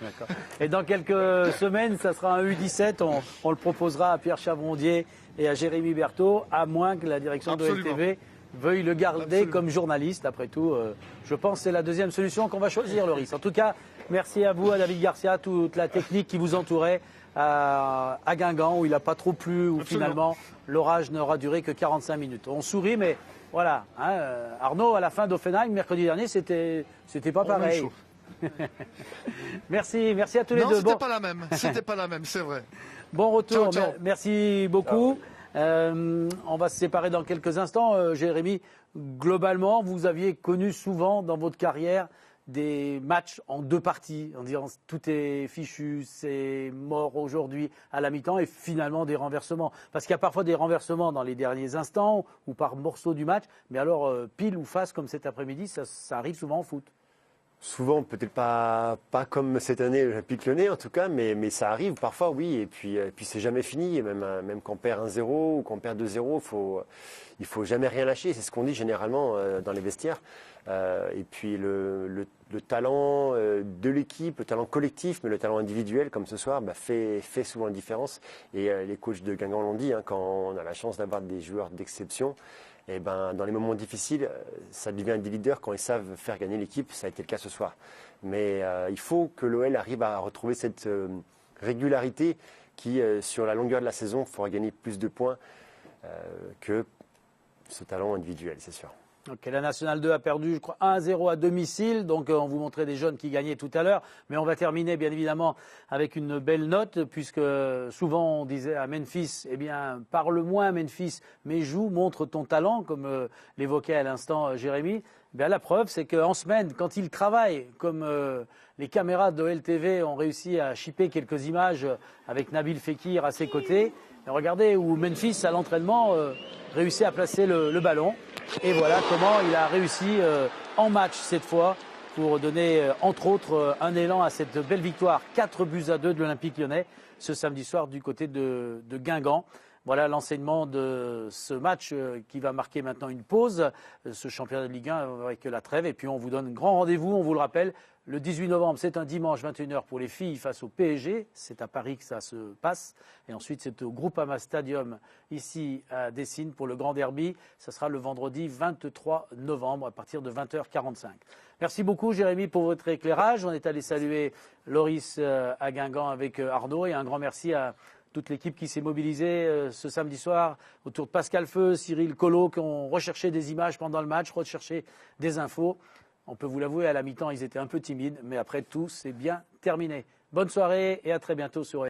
D'accord. Et dans quelques semaines, ça sera un U17. On le proposera à Pierre Chavrondier et à Jérémy Berthaud, à moins que la direction de LTV veuille le garder comme journaliste. Après tout, je pense que c'est la deuxième solution qu'on va choisir, Loris. En tout cas, Merci à vous, à David Garcia, toute la technique qui vous entourait à Guingamp, où il n'a pas trop plu, où finalement l'orage n'aura duré que 45 minutes. On sourit, mais voilà. Hein, Arnaud, à la fin d'Offenheim, mercredi dernier, c'était pas pareil. Merci à tous les deux. Non, c'était pas la même. C'était pas la même, c'est vrai. Bon retour. Ciao, ciao. Merci beaucoup. On va se séparer dans quelques instants. Jérémy, globalement, vous aviez connu souvent dans votre carrière des matchs en 2 parties, en disant tout est fichu, c'est mort aujourd'hui à la mi-temps, et finalement des renversements. Parce qu'il y a parfois des renversements dans les derniers instants ou par morceaux du match, mais alors pile ou face comme cet après-midi, ça arrive souvent en foot. Souvent, peut-être pas comme cette année, l'Olympique Lyonnais en tout cas, mais ça arrive parfois, oui. Et puis c'est jamais fini. Même quand on perd 1-0 ou quand on perd 2-0, il faut jamais rien lâcher. C'est ce qu'on dit généralement dans les vestiaires. Et puis le talent de l'équipe, le talent collectif, mais le talent individuel, comme ce soir, fait souvent la différence. Et les coachs de Guingamp l'ont dit, hein, quand on a la chance d'avoir des joueurs d'exception, et dans les moments difficiles, ça devient des leaders quand ils savent faire gagner l'équipe. Ça a été le cas ce soir. Mais il faut que l'OL arrive à retrouver cette régularité qui, sur la longueur de la saison, fera gagner plus de points que ce talent individuel, c'est sûr. Ok, la Nationale 2 a perdu, je crois, 1-0 à domicile. Donc, on vous montrait des jeunes qui gagnaient tout à l'heure. Mais on va terminer, bien évidemment, avec une belle note, puisque souvent, on disait à Memphis, eh bien, parle moins Memphis, mais joue, montre ton talent, comme l'évoquait à l'instant Jérémy. Bien, la preuve, c'est qu'en semaine, quand il travaille, comme les caméras de LTV ont réussi à shipper quelques images avec Nabil Fekir à ses côtés, et regardez où Memphis, à l'entraînement, réussit à placer le ballon. Et voilà comment il a réussi en match cette fois pour donner entre autres un élan à cette belle victoire 4-2 de l'Olympique Lyonnais ce samedi soir du côté de Guingamp. Voilà l'enseignement de ce match qui va marquer maintenant une pause, ce championnat de Ligue 1 avec la trêve. Et puis on vous donne un grand rendez-vous, on vous le rappelle, le 18 novembre, c'est un dimanche 21h pour les filles face au PSG. C'est à Paris que ça se passe. Et ensuite, c'est au Groupama Stadium, ici à Dessines, pour le Grand Derby. Ça sera le vendredi 23 novembre à partir de 20h45. Merci beaucoup, Jérémy, pour votre éclairage. On est allé saluer Loris à Guingamp avec Arnaud. Et un grand merci à toute l'équipe qui s'est mobilisée ce samedi soir autour de Pascal Feu, Cyril Collot, qui ont recherché des images pendant le match, recherché des infos. On peut vous l'avouer, à la mi-temps, ils étaient un peu timides, mais après tout, c'est bien terminé. Bonne soirée et à très bientôt sur